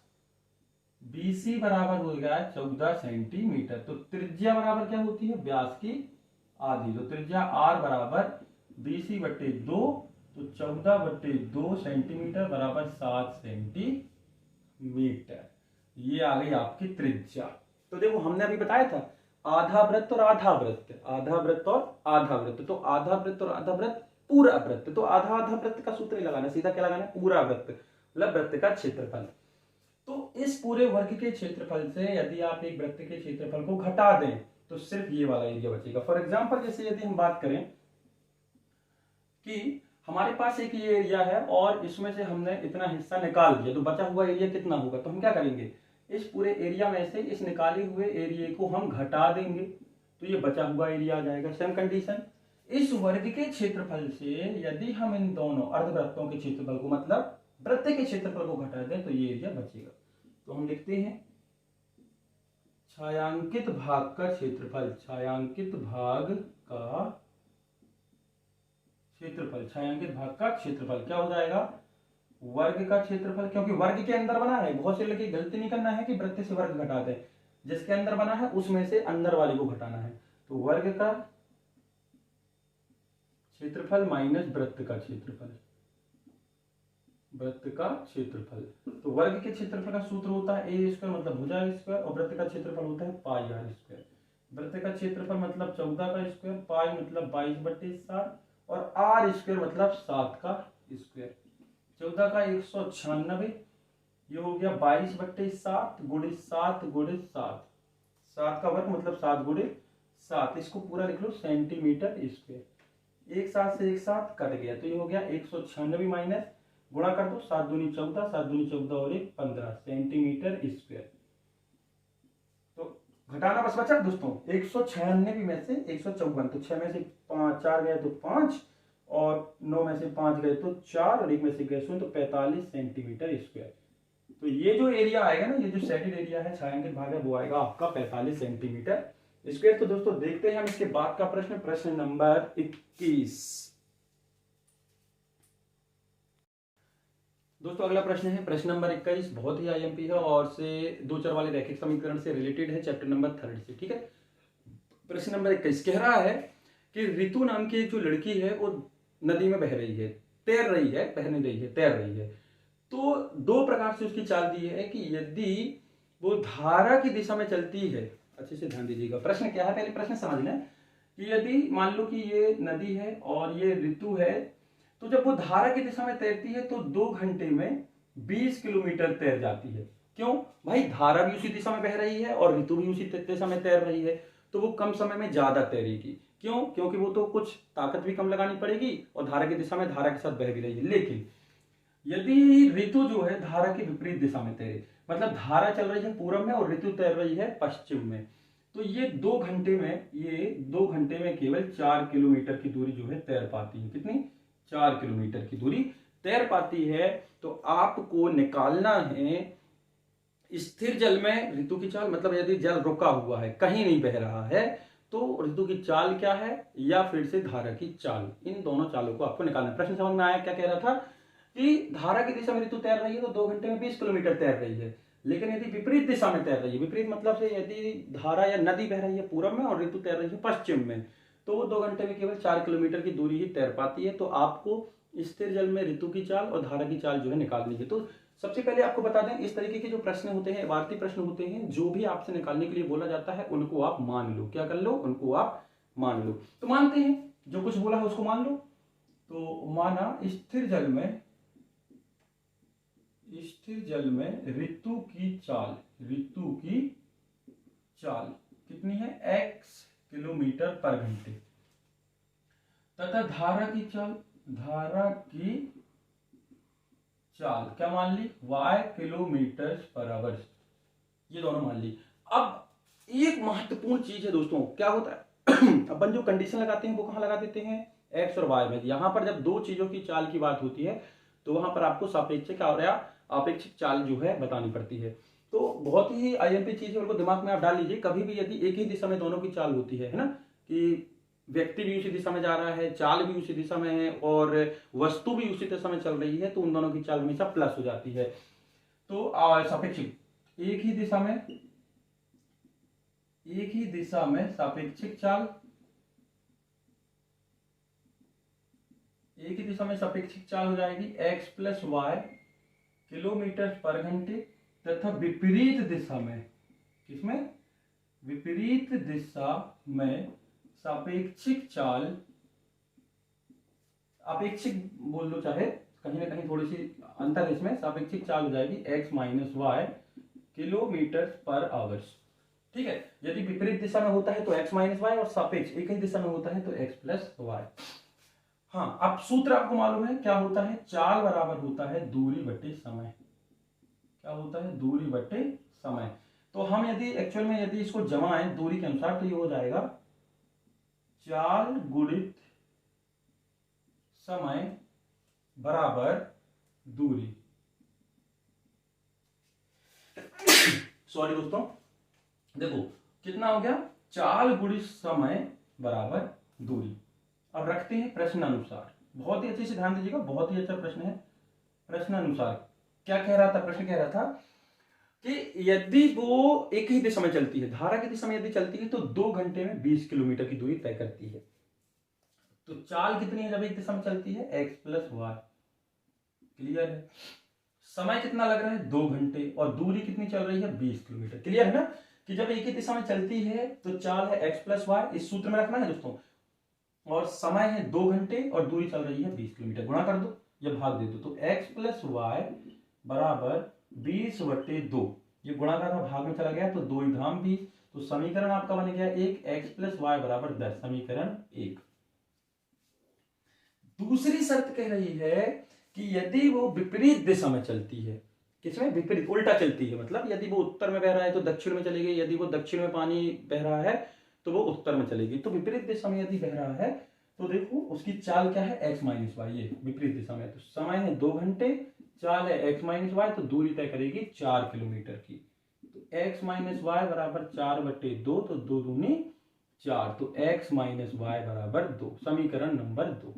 BC बराबर हो गया 14 सेंटीमीटर। तो त्रिज्या बराबर क्या होती है, व्यास की आधी। तो त्रिज्या R = BC/2, तो 14/2 सेंटीमीटर बराबर 7 सेंटीमीटर। ये आ गई आपकी त्रिज्या। तो देखो हमने अभी बताया था आधा वृत्त और आधा वृत्त, आधा वृत्त और आधा वृत्त। तो आधा वृत्त और आधा वृत्त पूरा वृत्त। तो आधा आधा वृत्त का सूत्र लगाना, सीधा क्या लगाना है, पूरा वृत्त, मतलब वृत्त का क्षेत्रफल। तो इस पूरे वर्ग के क्षेत्रफल से यदि आप एक वृत्त के क्षेत्रफल को घटा दें तो सिर्फ ये वाला एरिया बचेगा। फॉर एग्जांपल जैसे यदि हम बात करें कि हमारे पास एक ये एरिया है और इसमें से हमने इतना हिस्सा निकाल दिया, तो बचा हुआ एरिया कितना होगा, तो हम क्या करेंगे, इस पूरे एरिया में से इस निकाले हुए एरिया को हम घटा देंगे, तो ये बचा हुआ एरिया आ जाएगा। सेम कंडीशन, इस वर्ग के क्षेत्रफल से यदि हम इन दोनों अर्धवृत्तों के क्षेत्रफल को, मतलब वृत्त के क्षेत्रफल को घटा दें, तो ये एरिया बचेगा। तो हम लिखते हैं छायांकित भाग का क्षेत्रफल, छायांकित भाग का क्षेत्रफल, छायांकित भाग का क्षेत्रफल क्या हो जाएगा, वर्ग का क्षेत्रफल। क्योंकि वर्ग के अंदर बना है, बहुत से लोग गलती नहीं करना है कि वृत्त से वर्ग घटा दे, जिसके अंदर बना है उसमें से अंदर वाले को घटाना है। तो वर्ग का क्षेत्रफल माइनस वृत्त का क्षेत्रफल, वृत्त का क्षेत्रफल। तो वर्ग के क्षेत्रफल का सूत्र होता है A² मतलब भुजा स्क्वायर, और वृत्त का क्षेत्रफल होता है पाई r²। वृत्त का क्षेत्रफल मतलब 14 का स्क्वायर, पाई मतलब 22/7, और r² मतलब 7 का स्क्वायर। 14 का 196, ये हो गया 22/7 गुणित 7 गुणित 7, 7 का वर्ग मतलब 7 गुणित 7, इसको पूरा लिख लो सेंटीमीटर स्क्वायर। एक साथ से एक साथ कट गया, तो ये हो गया 196 माइनस, गुणा कर दो, 7 दूनी 14, 7 दूनी 14 और 1 15 सेंटीमीटर स्क्वायर। तो घटाना बस बचा दोस्तों, 196 में से 154, तो 6 में से 4 गए तो 5, और 9 में से 5 गए तो 4, और 1 में से गए 0, तो 45 सेंटीमीटर स्क्वायर। तो ये जो एरिया आएगा ना, ये जो शेडेड एरिया है, छायांकित भाग है, वो आएगा आपका 45 सेंटीमीटर स्क्वायर। तो दोस्तों देखते हैं हम इसके बाद का प्रश्न, प्रश्न नंबर 21। दोस्तों अगला प्रश्न है प्रश्न नंबर 21, बहुत ही आईएमपी है और से दो चर वाले रैखिक समीकरण से रिलेटेड है, चैप्टर नंबर 3 से। ठीक है, प्रश्न नंबर 21 कह रहा है कि ऋतु नाम की एक जो लड़की है वो नदी में बह रही है, तैर रही है, बह नहीं रही है, तैर रही है। तो दो प्रकार से उसकी चाल दी है कि यदि वो धारा की दिशा में चलती है, अच्छे से ध्यान दीजिएगा, प्रश्न क्या है, पहले प्रश्न समझना है कि यदि मान लो कि ये नदी है और ये ऋतु है, तो जब वो धारा की दिशा में तैरती है तो 2 घंटे में 20 किलोमीटर तैर जाती है। क्यों भाई, धारा भी उसी दिशा में बह रही है और ऋतु भी उसी दिशा में तैर रही है, तो वो कम समय में ज्यादा तैरेगी। क्यों? क्योंकि वो तो कुछ ताकत भी कम लगानी पड़ेगी और धारा की दिशा में धारा के साथ बह भी रही है। लेकिन यदि ऋतु जो है धारा की विपरीत दिशा में तैरे, मतलब धारा चल रही है पूर्व में और ऋतु तैर रही है पश्चिम में, तो ये 2 घंटे में केवल 4 किलोमीटर की दूरी जो है तैर पाती है। कितनी? 4 किलोमीटर की दूरी तैर पाती है। तो आपको निकालना है स्थिर जल में ऋतु की चाल, मतलब यदि जल रुका हुआ है, कहीं नहीं बह रहा है, तो ऋतु की चाल क्या है, या फिर से धारा की चाल, इन दोनों चालों को आपको निकालना है। प्रश्न समझ में आया? क्या कह रहा था कि धारा की दिशा में ऋतु तैर रही है तो 2 घंटे में 20 किलोमीटर तैर रही है, लेकिन यदि विपरीत दिशा में तैर रही है, विपरीत मतलब से यदि धारा या नदी बह रही है पूर्व में और ऋतु तैर रही है पश्चिम में, तो वो 2 घंटे में केवल 4 किलोमीटर की दूरी ही तैर पाती है। तो आपको स्थिर जल में ऋतु की चाल और धारा की चाल जो है निकालनी है। तो सबसे पहले आपको बता दें, इस तरीके के जो प्रश्न होते हैं, वार्ती प्रश्न होते हैं, जो भी आपसे निकालने के लिए बोला जाता है उनको आप मान लो। क्या कर लो? उनको आप मान लो। तो मानते हैं, जो कुछ बोला है उसको मान लो। तो माना स्थिर जल में ऋतु की चाल, कितनी है? x किलोमीटर पर घंटे, तथा धारा की चाल क्या मान ली? y kilometre per hour. ये दोनों मान ली। अब एक महत्वपूर्ण चीज है दोस्तों, क्या होता है अपन जो कंडीशन लगाते हैं वो कहां लगा देते हैं? x और y में। यहां पर जब दो चीजों की चाल की बात होती है तो वहां पर आपको सापेक्षिक और अपेक्षिक चाल जो है बतानी पड़ती है। तो बहुत ही आईएमपी चीज है, उनको दिमाग में आप डाल लीजिए। कभी भी यदि एक ही दिशा में दोनों की चाल होती है ना, कि व्यक्ति भी उसी दिशा में जा रहा है, चाल भी उसी दिशा में है और वस्तु भी उसी दिशा में चल रही है, तो उन दोनों की चाल हमेशा प्लस हो जाती है। तो सापेक्षिक, एक ही दिशा में सापेक्षिक चाल, हो जाएगी x प्लस वाई किलोमीटर पर घंटे, तथा विपरीत दिशा में, किसमें? विपरीत दिशा में सापेक्षिक चाल, अपेक्षिक बोल लो चाहे, कहीं ना कहीं थोड़ी सी अंतर है इसमें, सापेक्षिक चाल हो जाएगी x minus Y kilometre per hours. ठीक है, यदि विपरीत दिशा में होता है तो x माइनस वाई, और सापेक्ष एक ही दिशा में होता है तो x प्लस वाई। हाँ, अब सूत्र आपको मालूम है क्या होता है? चाल बराबर होता है दूरी बटे समय। क्या होता है? दूरी बटे समय। तो हम यदि एक्चुअल में यदि इसको जमाएं दूरी के अनुसार तो ये हो जाएगा चाल गुणित समय बराबर दूरी। सॉरी दोस्तों, देखो कितना हो गया? चाल गुणित समय बराबर दूरी। अब रखते हैं प्रश्नानुसार। बहुत ही अच्छे से ध्यान दीजिएगा, बहुत ही अच्छा प्रश्न है। प्रश्नानुसार क्या कह रहा था? प्रश्न कह रहा था कि यदि वो एक ही दिशा में चलती है, धारा की दिशा में यदि चलती है, तो 2 घंटे में 20 किलोमीटर की दूरी तय करती है। तो चाल कितनी है जब एक दिशा में चलती है? x plus Y. क्लियर है? समय कितना लग रहा है? 2 घंटे। और दूरी कितनी चल रही है? 20 किलोमीटर। क्लियर है ना कि जब एक ही दिशा में चलती है तो चाल है x प्लस वाई, इस सूत्र में रखना है दोस्तों, और समय है 2 घंटे और दूरी चल रही है 20 किलोमीटर। गुणा कर दो या भाग दे दो, तो x प्लस वाई बराबर 20/2। ये गुणा का था, भाग में चला गया तो 2 धाम 20, तो समीकरण आपका बन गया 1, x प्लस वाई बराबर 10। समीकरण 1। दूसरी शर्त कह रही है कि यदि वो विपरीत दिशा में चलती है, किसमें? विपरीत, उल्टा चलती है, मतलब यदि वो उत्तर में बह रहा है तो दक्षिण में चलेगी, यदि वो दक्षिण में पानी बह रहा है तो वो उत्तर में चलेगी। तो विपरीत दिशा में यदि बह रहा है तो देखो उसकी चाल क्या है? x minus Y. ये विपरीत दिशा में, तो समय है 2 घंटे, चाल है x माइनस वाई, तो दूरी तय करेगी 4 किलोमीटर की। तो x माइनस वाई बराबर 4/2, तो 2 दूनी 4, तो x माइनस वाई बराबर 2। समीकरण नंबर 2।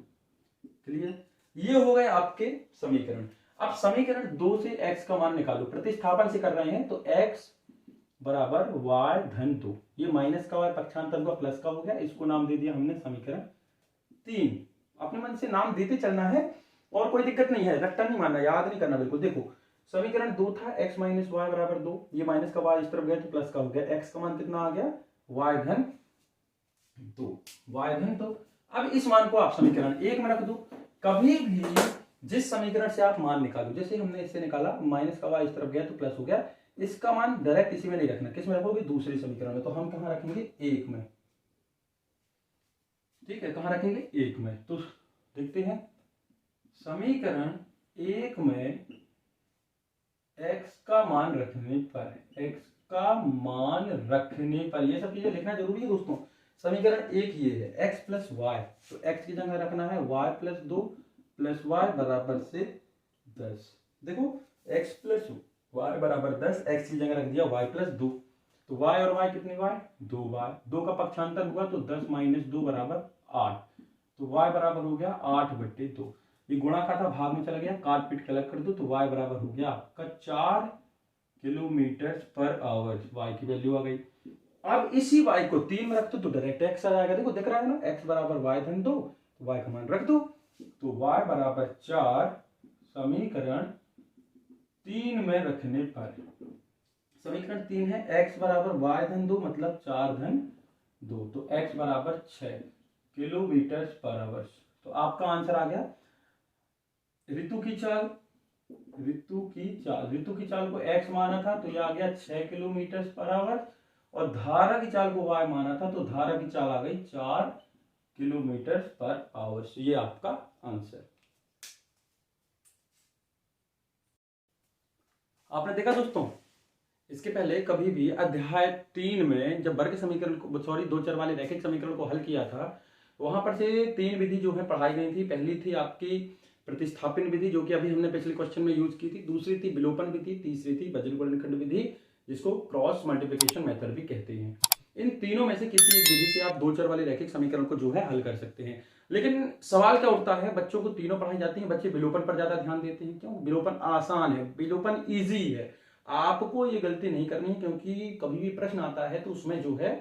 क्लियर? ये हो गए आपके समीकरण। अब समीकरण 2 से x का मान निकालो, प्रतिस्थापन से कर रहे हैं तो x बराबर y धन 2, ये माइनस का y पक्षांतर हुआ प्लस का हो गया, इसको नाम दे दिया हमने समीकरण 3। अपने मन से नाम देते चलना है और कोई दिक्कत नहीं है, रट्टा नहीं मानना, याद नहीं करना बिल्कुल। देखो समीकरण 2 था x माइनस वाई बराबर 2, ये माइनस का y इस तरफ गया तो प्लस का हो गया, x का मान कितना आ गया y धन 2, y धन 2। अब इस मान को आप समीकरण 1 में रख दो। कभी भी जिस समीकरण से आप मान निकालो, जैसे हमने इससे निकाला माइनस का y इस तरफ गया तो प्लस हो गया, इसका मान डायरेक्ट इसी में नहीं रखना, किस में रखोगे दूसरे समीकरण में, तो हम कहां रखेंगे 1 में, ठीक है, कहां रखेंगे 1 में। तो देखते हैं समीकरण 1 में x का मान रखने पर, x का मान रखने पर, ये सब चीजें लिखना जरूरी है दोस्तों। समीकरण 1 ये है x प्लस वाई, तो x की जगह रखना है y प्लस 2 प्लस वाई बराबर से 10। देखो x प्लस वाई बराबर 10, x की जगह रख दिया y प्लस 2, तो y और y कितने y 2y, 2 का पक्षांतर हुआ तो 10 माइनस 2 बराबर 8, तो y बराबर हो गया 8/2। ये गुणा का था भाग में चला गया, काट पीट के अलग कर दो, तो y बराबर हो गया आपका 4 किलोमीटर पर आवर, y की वैल्यू आ गई। अब इसी y को 3 में रख दो तो डायरेक्ट x आ जाएगा, देखो दिख रहा है ना, x बराबर y धन 2, तो y का मान रख दो, तो y बराबर 4 समीकरण 3 में रखने पर, समीकरण 3 है x बराबर y धन 2 मतलब 4 धन 2, तो x बराबर 6 किलोमीटर पर आवर। तो आपका आंसर आ गया ऋतु की चाल, ऋतु की चाल को x माना था तो यह आ गया 6 किलोमीटर पर आवर, और धारा की चाल को y माना था तो धारा की चाल आ गई 4 किलोमीटर पर आवर। ये आपका आंसर। आपने देखा दोस्तों, इसके पहले कभी भी अध्याय 3 में जब वर्ग समीकरण को, सॉरी, दो चर वाले रैखिक समीकरण को हल किया था, वहां पर से 3 विधि जो है पढ़ाई गई थी। पहली थी आपकी प्रतिस्थापन विधि जो कि अभी हमने पिछले क्वेश्चन में यूज की थी, दूसरी थी विलोपन विधि, तीसरी थी वज्र गुणनखंड विधि जिसको क्रॉस मल्टीप्लिकेशन मेथड भी कहते हैं। इन तीनों में से किसी एक विधि से आप दो चर वाले रैखिक समीकरण को जो है हल कर सकते हैं। लेकिन सवाल क्या उठता है, बच्चों को तीनों पढ़ाई जाती है, बच्चे विलोपन पर ज्यादा ध्यान देते हैं। क्यों? विलोपन आसान है, विलोपन इजी है, आपको ये गलती नहीं करनी है, क्योंकि कभी भी प्रश्न आता है तो उसमें जो है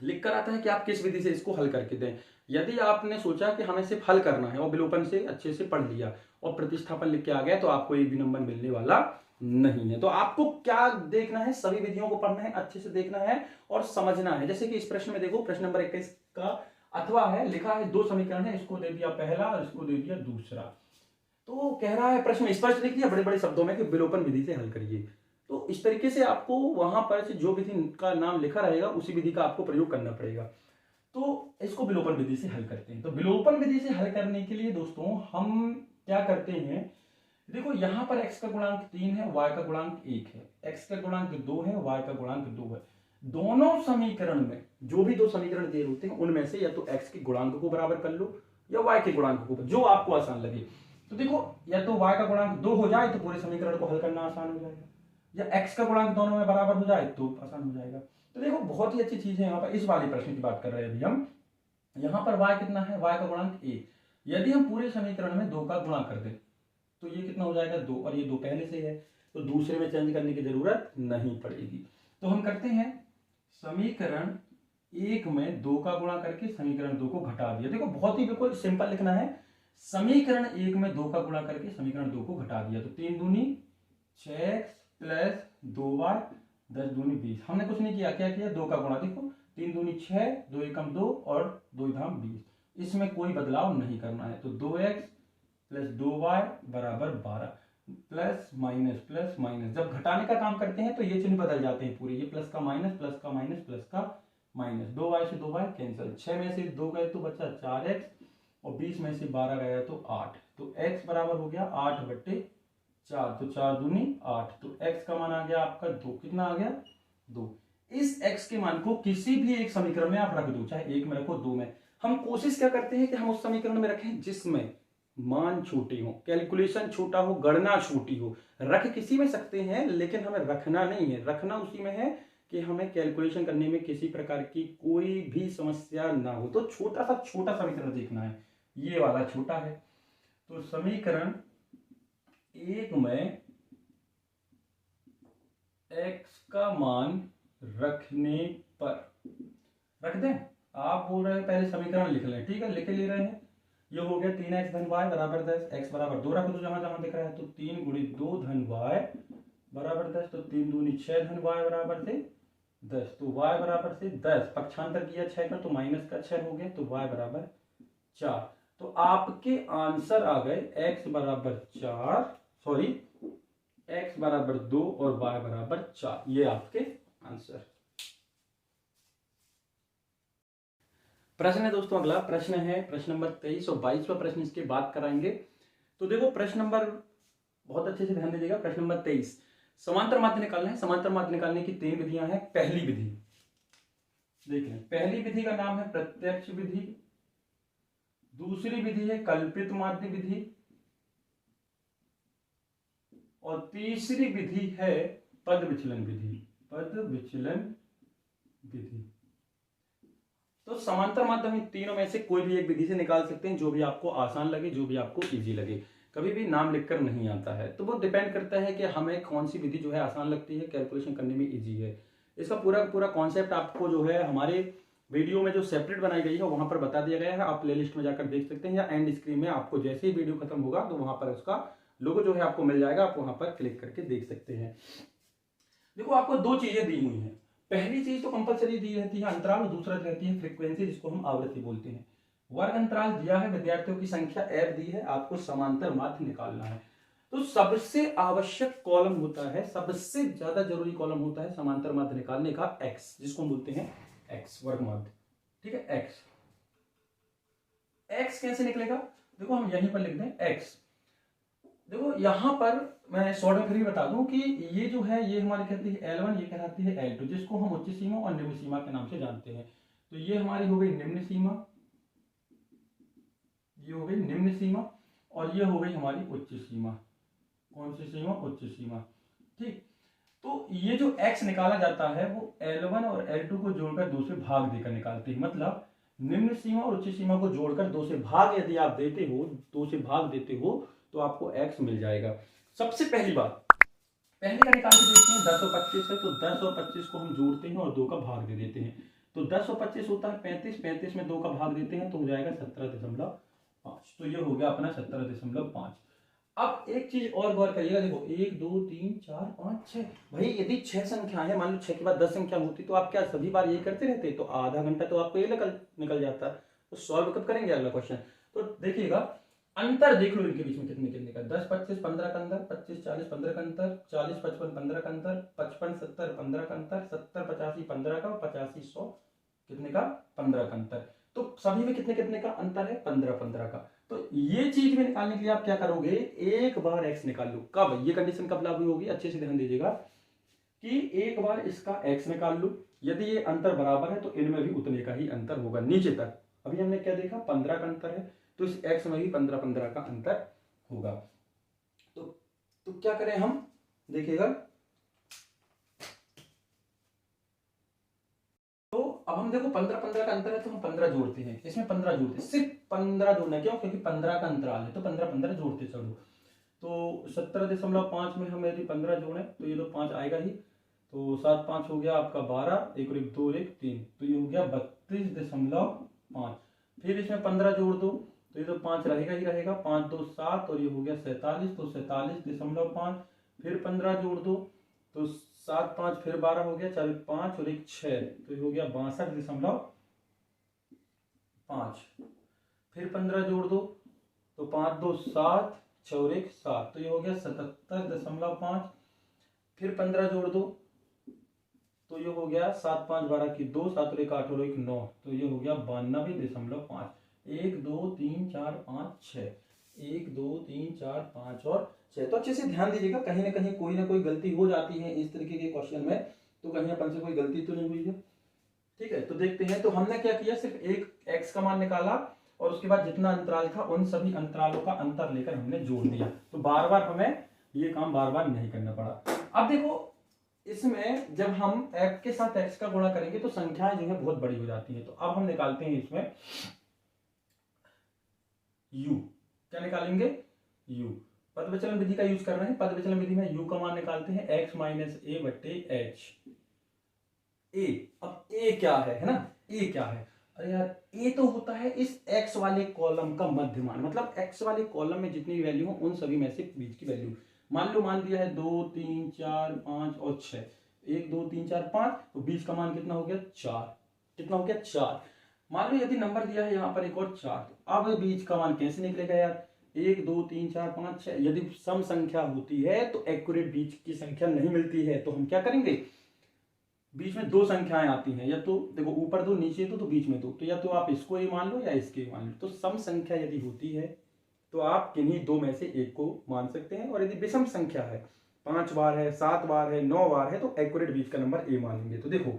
लिख कर आता है कि आप किस विधि से इसको हल करके दें। यदि आपने सोचा कि हमें सिर्फ हल करना है और विलोपन से अच्छे से पढ़ लिया और प्रतिस्थापन लिख के आ गया, तो आपको एक भी नंबर मिलने वाला नहीं है। तो आपको क्या देखना है, सभी विधियों को पढ़ना है, अच्छे से देखना है और समझना है। जैसे कि इस प्रश्न में देखो, प्रश्न नंबर 21 का अथवा है, लिखा है 2 समीकरण है, इसको दे दिया पहला और इसको दे दिया दूसरा। तो कह रहा है, प्रश्न स्पष्ट लिख दिया बड़े बड़े शब्दों में कि विलोपन विधि से हल करिए। तो इस तरीके से आपको वहां पर से जो विधि का नाम लिखा रहेगा उसी विधि का आपको प्रयोग करना पड़ेगा। तो इसको विलोपन विधि से हल करते हैं। तो विलोपन विधि से हल करने के लिए दोस्तों हम क्या करते हैं, देखो यहां पर x का गुणांक 3 है, y का गुणांक 1 है, x का गुणांक 2 है, y का गुणांक 2 है। दोनों समीकरण में जो भी 2 समीकरण दिए होते हैं उनमें से या तो x के गुणांक को बराबर कर लो या y के गुणांक को, जो आपको आसान लगे। तो देखो, या तो y का गुणांक 2 हो जाए तो पूरे समीकरण को हल करना आसान हो जाएगा, या x का गुणांक दोनों में बराबर हो जाए तो आसान हो जाएगा। तो देखो बहुत ही अच्छी चीज है। यहाँ पर इस वाले प्रश्न की बात कर रहे हैं अभी हम। यहाँ पर y कितना है, y का गुणांक 1, यदि हम पूरे समीकरण में 2 का गुणा कर दें तो ये कितना हो जाएगा 2, और ये 2 पहले से है तो दूसरे में चेंज करने की जरूरत नहीं पड़ेगी। तो हम करते हैं समीकरण 1 में 2 का गुणा करके समीकरण 2 को घटा दिया। देखो बहुत ही बिल्कुल सिंपल लिखना है, समीकरण 1 में 2 का गुणा करके समीकरण 2 को घटा दिया। तो 3 दूनी 6x प्लस 2y 10 दूनी 20। हमने कुछ नहीं किया, क्या किया 2 का गुणा, देखो 3 दूनी 6, 2 एकम 2 और 2 धाम 20, इसमें कोई बदलाव नहीं करना है। तो 2x प्लस 2y बराबर 12, प्लस माइनस, जब घटाने का काम करते हैं तो ये चिन्ह बदल जाते हैं पूरे, ये प्लस का माइनस, प्लस का माइनस, प्लस का माइनस, 2y से 2y कैंसिल, 6 में से 2 गए तो बचा 4x और 20 में से 12 गया तो 8, तो x बराबर हो गया 8/4, तो 4 दूनी 8, तो x का मान आ गया आपका 2, कितना आ गया 2। इस x के मान को किसी भी एक समीकरण में आप रख दो, चाहे 1 में रखो 2 में। हम कोशिश क्या करते हैं कि हम उस समीकरण में रखें जिसमें मान छोटे हो, कैलकुलेशन छोटा हो, गणना छोटी हो। रख किसी में सकते हैं लेकिन हमें रखना नहीं है, रखना उसी में है कि हमें कैलकुलेशन करने में किसी प्रकार की कोई भी समस्या ना हो। तो छोटा समीकरण देखना है, ये वाला छोटा है। तो समीकरण एक में x का मान रखने पर, रख दें, आप बोल रहे हैं पहले समीकरण लिख लें, ठीक है, लिख ले रहे हैं। ये हो गया 3x धन y बराबर 10, x बराबर 2 रख दो जहां जहां दिख रहा है, तो 3 गुणित 2 धन y बराबर 10, तो 3 दूनी 6 धन y बराबर से 10, तो y बराबर से 10 पक्षांतर किया 6 का तो माइनस का 6 हो गया, तो y बराबर 4। तो आपके आंसर आ गए x बराबर 4, सॉरी x बराबर 2 और y बराबर 4, ये आपके आंसर। प्रश्न है दोस्तों, अगला प्रश्न है प्रश्न नंबर 23 और 22वां प्रश्न इसके बाद कराएंगे। तो देखो प्रश्न नंबर, बहुत अच्छे से ध्यान दीजिएगा, प्रश्न नंबर 23, समांतर माध्य निकालना है। समांतर माध्य निकालने की 3 विधियां हैं। पहली विधि देख लें, पहली विधि का नाम है प्रत्यक्ष विधि, दूसरी विधि है कल्पित माध्य विधि, और तीसरी विधि है पद विचलन विधि। पद विचलन विधि। तो समांतर माध्य हम तीनों में से कोई भी एक विधि से निकाल सकते हैं, जो भी आपको आसान लगे, जो भी आपको इजी लगे। कभी भी नाम लिखकर नहीं आता है, तो वो डिपेंड करता है कि हमें कौन सी विधि जो है आसान लगती है, कैलकुलेशन करने में इजी है। इसका पूरा पूरा कॉन्सेप्ट आपको जो है हमारे वीडियो में जो सेपरेट बनाई गई है वहां पर बता दिया गया है, आप प्लेलिस्ट में जाकर देख सकते हैं, या एंड स्क्रीन में आपको जैसे ही वीडियो खत्म होगा तो वहां पर उसका लोगो जो है आपको मिल जाएगा, आप वहां पर क्लिक करके देख सकते हैं। देखो आपको 2 चीजें दी हुई हैं। पहली चीज तो कंपलसरी दी रहती है अंतराल, और दूसरा रहती है फ्रीक्वेंसी, जिसको हम आवृत्ति बोलते हैं। वर्ग अंतराल दिया है, विद्यार्थियों की संख्या f दी है, आपको समांतर माध्य निकालना है। तो सबसे आवश्यक कॉलम होता है, सबसे ज्यादा जरूरी कॉलम होता है समांतर माध्य निकालने का x, जिसको हम बोलते हैं x वर्ग माध्य, ठीक है। x कैसे निकलेगा, देखो हम यहीं पर लिख दें x। देखो यहां पर मैं शॉर्ट में फिर भी बता दूं कि ये जो है ये हमारी कहती है L1, ये कहलाती है L2, जिसको हम उच्च सीमा और निम्न सीमा के नाम से जानते हैं। तो ये हमारी हो गई निम्न सीमा, ये हो गई निम्न सीमा, और ये हो गई हमारी उच्च सीमा। कौन सी सीमा, उच्च सीमा, ठीक। तो ये जो x निकाला जाता है वो L1 और L2 को जोड़कर 2 से भाग देकर निकालते हैं। मतलब निम्न सीमा और उच्च सीमा को जोड़कर 2 से भाग यदि आप देते हो, 2 से भाग देते हो तो आपको x मिल जाएगा। सबसे पहली बात, पहले का निकाल के देखते हैं, 10 और 25 है, तो 10 और 25 को हम जोड़ते हैं और 2 का भाग दे देते हैं। तो 10 और 25 होता है 35, 35 में 2 का भाग देते हैं तो हो जाएगा 17.5। तो ये हो गया अपना 17.5। अब एक चीज और गौर करिएगा, देखो 1 2 3 4 5 6, भाई यदि 6 संख्या है, मान लो 6 के बाद 10 संख्या होती तो आप क्या सभी बार यही करते रहते, तो आधा घंटा तो आपको ये निकल जाता। तो सॉल्व कब करेंगे अगला क्वेश्चन। तो देखिएगा अंतर देख लो इनके बीच में कितने कितने का, 10 25 15 का अंतर, 25 40 15 का अंतर, 40 55 15 का अंतर, 55 70 15 का अंतर, 70 85 15 का, 85 100 कितने का, 15 का अंतर। तो सभी में कितने कितने का अंतर है, 15 15 का। तो ये चीज में निकालने के लिए आप क्या करोगे, एक बार x निकाल लो। कब, ये कंडीशन कब लागू होगी, अच्छे से ध्यान दीजिएगा कि एक बार इसका x निकाल लो, यदि ये अंतर बराबर है तो इनमें भी उतने का ही अंतर होगा नीचे तक। अभी हमने क्या देखा, 15 का अंतर है, तो इस x में भी 15 15 का अंतर होगा। तो क्या करें हम, देखिएगा तो अब हम देखो 15 15 का अंतर है तो हम 15 जोड़ते हैं, इसमें 15 जोड़ते हैं, सिर्फ 15 जोड़ना है, क्यों, क्योंकि 15 का अंतराल है, तो 15 15 जोड़ते चलो। तो 17.5 में हम यदि 15 जोड़े तो ये तो 5 आएगा ही, तो 7 5 हो गया आपका 12, 1 और 1 2 1 3, तो ये हो गया 32.5। फिर इसमें 15 जोड़ दो तो ये तो 5 रहेगा ही रहेगा, 5 2 7, और ये हो गया 47, तो 47.5। फिर 15 जोड़ दो तो 7 5 फिर 12 हो गया, 4 5 और 1 6, तो ये हो गया 62.5। फिर 15 जोड़ दो तो 5 2 7, 6 और 1 7, तो ये हो गया 77.5। फिर 15 जोड़ दो तो ये हो गया 7 5 12 की 2, 7 और 1 8 और 1 9, तो ये हो गया 92.5। 1 2 3 4 5 6, 1 2 3 4 5 और 6। तो अच्छे से ध्यान दीजिएगा, कहीं ना कोई गलती हो जाती है इस तरीके के क्वेश्चन में, तो कहीं अपन से कोई गलती तो नहीं हुई है, ठीक है। तो देखते हैं, तो हमने क्या किया, सिर्फ एक x का मान निकाला और उसके बाद जितना अंतराल था उन सभी अंतरालों का अंतर लेकर हमने जोड़ दिया, तो बार बार हमें ये काम बार बार नहीं करना पड़ा। अब देखो इसमें जब हम f के साथ x का गुणा करेंगे तो संख्याएं जो है बहुत बड़ी हो जाती है, तो अब हम निकालते हैं इसमें u, क्या निकालेंगे, u। पद विचलन विधि का यूज कर रहे हैं। पद विचलन विधि में u का मान निकालते हैं x माइनस ए बट्टे एच। ए, अब ए क्या है ना, ए क्या है, अरे यार ए तो होता है इस x वाले कॉलम का मध्यमान, मतलब x वाले कॉलम में जितनी भी वैल्यू हो उन सभी में से बीच की वैल्यू। मान दिया है 2 3 4 5 और 6, 1 2 3 4 5, तो बीच का मान कितना हो गया 4, कितना हो गया 4। मान लो यदि नंबर दिया है यहाँ पर एक और 4, तो अब बीच का मान कैसे निकलेगा यार, 1 2 3 4 5 6। यदि सम संख्या होती है तो एक्यूरेट बीच की संख्या नहीं मिलती है, तो हम क्या करेंगे, बीच में दो संख्याएं आती हैं, या तो देखो ऊपर दो नीचे दो तो बीच में दो, तो या तो आप इसको ही मान लो या इसके मान लो। तो सम संख्या यदि होती है तो आप किन्हीं दो में से एक को मान सकते हैं, और यदि विषम संख्या है 5 बार है 7 बार है 9 बार है तो एक्यूरेट बीच का नंबर ए मानेंगे। तो देखो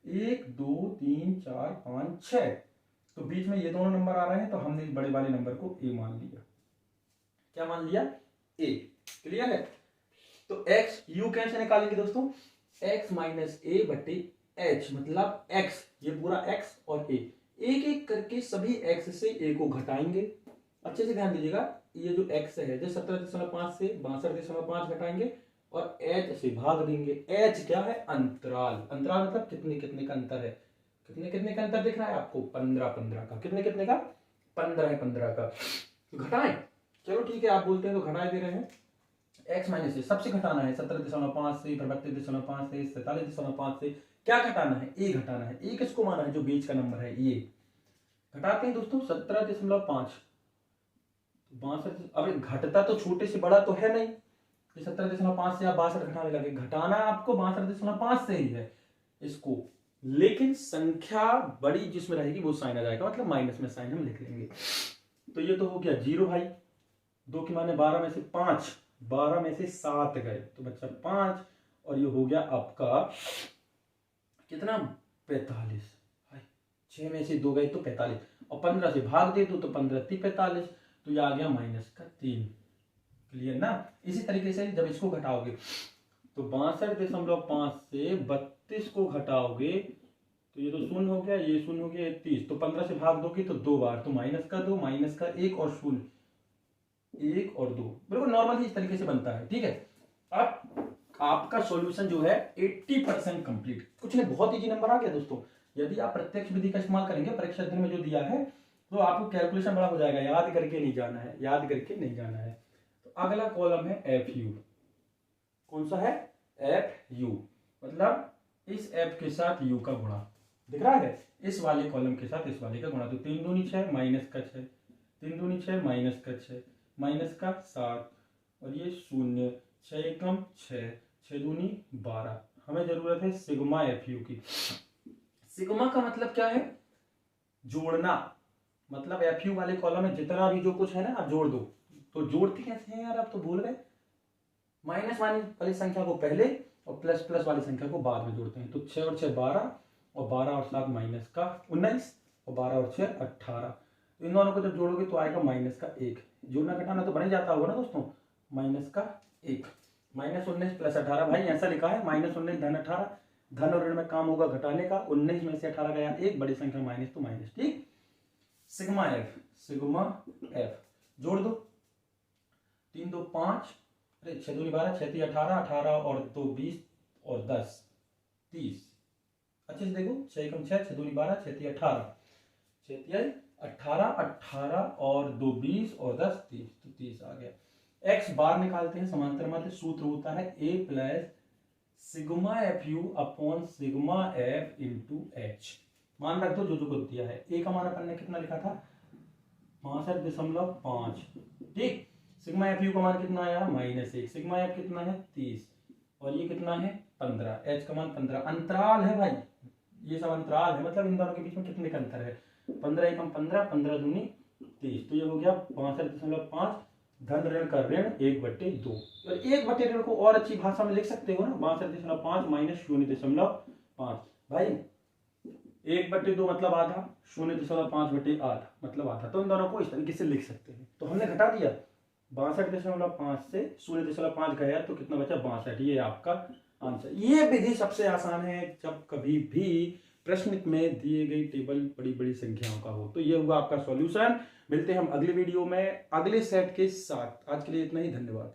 1 2 3 4 5 6, तो बीच में ये दोनों नंबर आ रहे हैं, तो हमने बड़े वाले नंबर को ए मान लिया। क्या मान लिया, ए। क्लियर है। तो x u कैसे निकालेंगे दोस्तों, x माइनस ए बटे एच, मतलब x, ये पूरा x और a, एक एक करके सभी x से a को घटाएंगे। अच्छे से ध्यान दीजिएगा, ये जो x है जो 17.5 से 62.5 घटाएंगे और h से भाग देंगे। h क्या है, अंतराल। अंतराल मतलब कितने कितने का अंतर है, कितने कितने का अंतर दिख रहा है आपको, 15 का। कितने कितने का, 15 का। तो घटाएं, चलो ठीक है, आप बोलते हैं तो घटाए दे रहे हैं। x माइनस ए सबसे घटाना है 17.5 से, 32.5 से, 47.5 से। क्या घटाना है, ए घटाना है। ए किसको माना है, जो बीच का नंबर है ये। घटाते हैं दोस्तों 17.5, 62। अब घटता तो छोटे से बड़ा तो है नहीं, 17.5 से आप 62 घटाने लगे, घटाना आपको 62.5 से ही है इसको, लेकिन संख्या बड़ी जिसमें रहेगी वो साइन आ जाएगा, मतलब माइनस में साइन हम लिख लेंगे। तो ये तो हो गया 0 भाई, 2 की माने 12 में से 5, 12 में से 7 गए तो बच्चा 5, और ये हो गया आपका कितना, 45। 6 में से 2 गए तो 45, और 15 से भाग दे दो तो 15 3 45, तो ये आ गया -3। क्लियर ना। इसी तरीके से जब इसको घटाओगे तो 62.5 से 32 को घटाओगे तो ये तो 0 हो गया, ये 0 हो गया, 30, तो 15 से भाग दोगे तो 2 बार, तो -2, -1 और 0, 1 और 2, बिल्कुल नॉर्मल ही इस तरीके से बनता है। ठीक है, अब आपका सॉल्यूशन जो है 80% कंप्लीट। कुछ नहीं, बहुत इजी नंबर आ गया दोस्तों। यदि आप प्रत्यक्ष विधि का इस्तेमाल करेंगे, परीक्षा अध्ययन में जो दिया है, तो आपको कैलकुलेशन बड़ा हो जाएगा, याद करके नहीं जाना है, याद करके नहीं जाना है। तो अगला कॉलम है एफ यू। कौन सा है, एफ यू, मतलब इस एफ के साथ यू का गुणा दिख रहा है, इस वाले कॉलम के साथ इस वाले का गुणा। तो 3 दूनी 6 माइनस का 6, 3 दूनी 6 माइनस का 6, माइनस का 7, और ये 0, 6 एकम 6, 6 दूनी 12। हमें जरूरत है सिग्मा एफ यू की। सिग्मा का मतलब क्या है, जोड़ना, मतलब एफ यू वाले कॉलम में जितना भी जो कुछ है ना आप जोड़ दो। तो जोड़ते कैसे हैं यार, आप तो भूल गए, माइनस वाली संख्या को पहले और प्लस प्लस वाली संख्या को बाद में जोड़ते हैं। तो 6 और 6 12, और 12 और 7 माइनस का 19, और 12 और 6 18। तो इन दोनों को जब जोड़ोगे तो आएगा -1। जोड़ना घटाना तो बन ही जाता होगा ना दोस्तों, -1, -19 + 18। भाई ऐसा लिखा है, -19 धन 18, धन और ऋण में काम होगा घटाने का, 19 में से 18 गया 1, बड़ी संख्या माइनस तो माइनस। ठीक, सिग्मा एफ जोड़ दो, 3 2 5, अरे 6 दूनी 12, 6 3 18, 18 और 2 20 और 10 30। अच्छे से देखो, 6 एकम 6, 6 दूनी 12, 6 3 18, 6 3 18, 18 और 2 20 और 10 30, तो 30 आ गया। x बार निकालते हैं, समांतर माध्य सूत्र होता है a plus sigma F you upon sigma F into H. मान रख दो जो जो को दिया है। a का मान अपन ने कितना लिखा था, 65.5। ठीक, सिग्मा एफ यू का मान कितना आया, -1। सिग्मा एफ कितना है 30, और ये कितना है 15, h का मान 15। अंतराल है भाई, ये सब अंतराल है, मतलब इन दोनों के बीच में कितने का अंतर है, 15 एकम 15, 15 दूनी 30, तो ये हो गया 65.5, धन ऋण का ऋण 1/2। तो 1/ऋण को और अच्छी भाषा में लिख सकते हो ना, 62.5 माइनस 0.5। भाई 1/2 मतलब आधा, 0.5/8 मतलब आधा। तो इन दोनों को इस तरीके से लिख सकते हैं। तो हमने घटा दिया, 62.5 से 0.5 गया तो कितना बचा, 62। ये आपका आंसर। ये विधि सबसे आसान है, जब कभी भी प्रश्न में दिए गई टेबल बड़ी बड़ी संख्याओं का हो। तो ये हुआ आपका सॉल्यूशन। मिलते हैं हम अगले वीडियो में अगले सेट के साथ। आज के लिए इतना ही, धन्यवाद।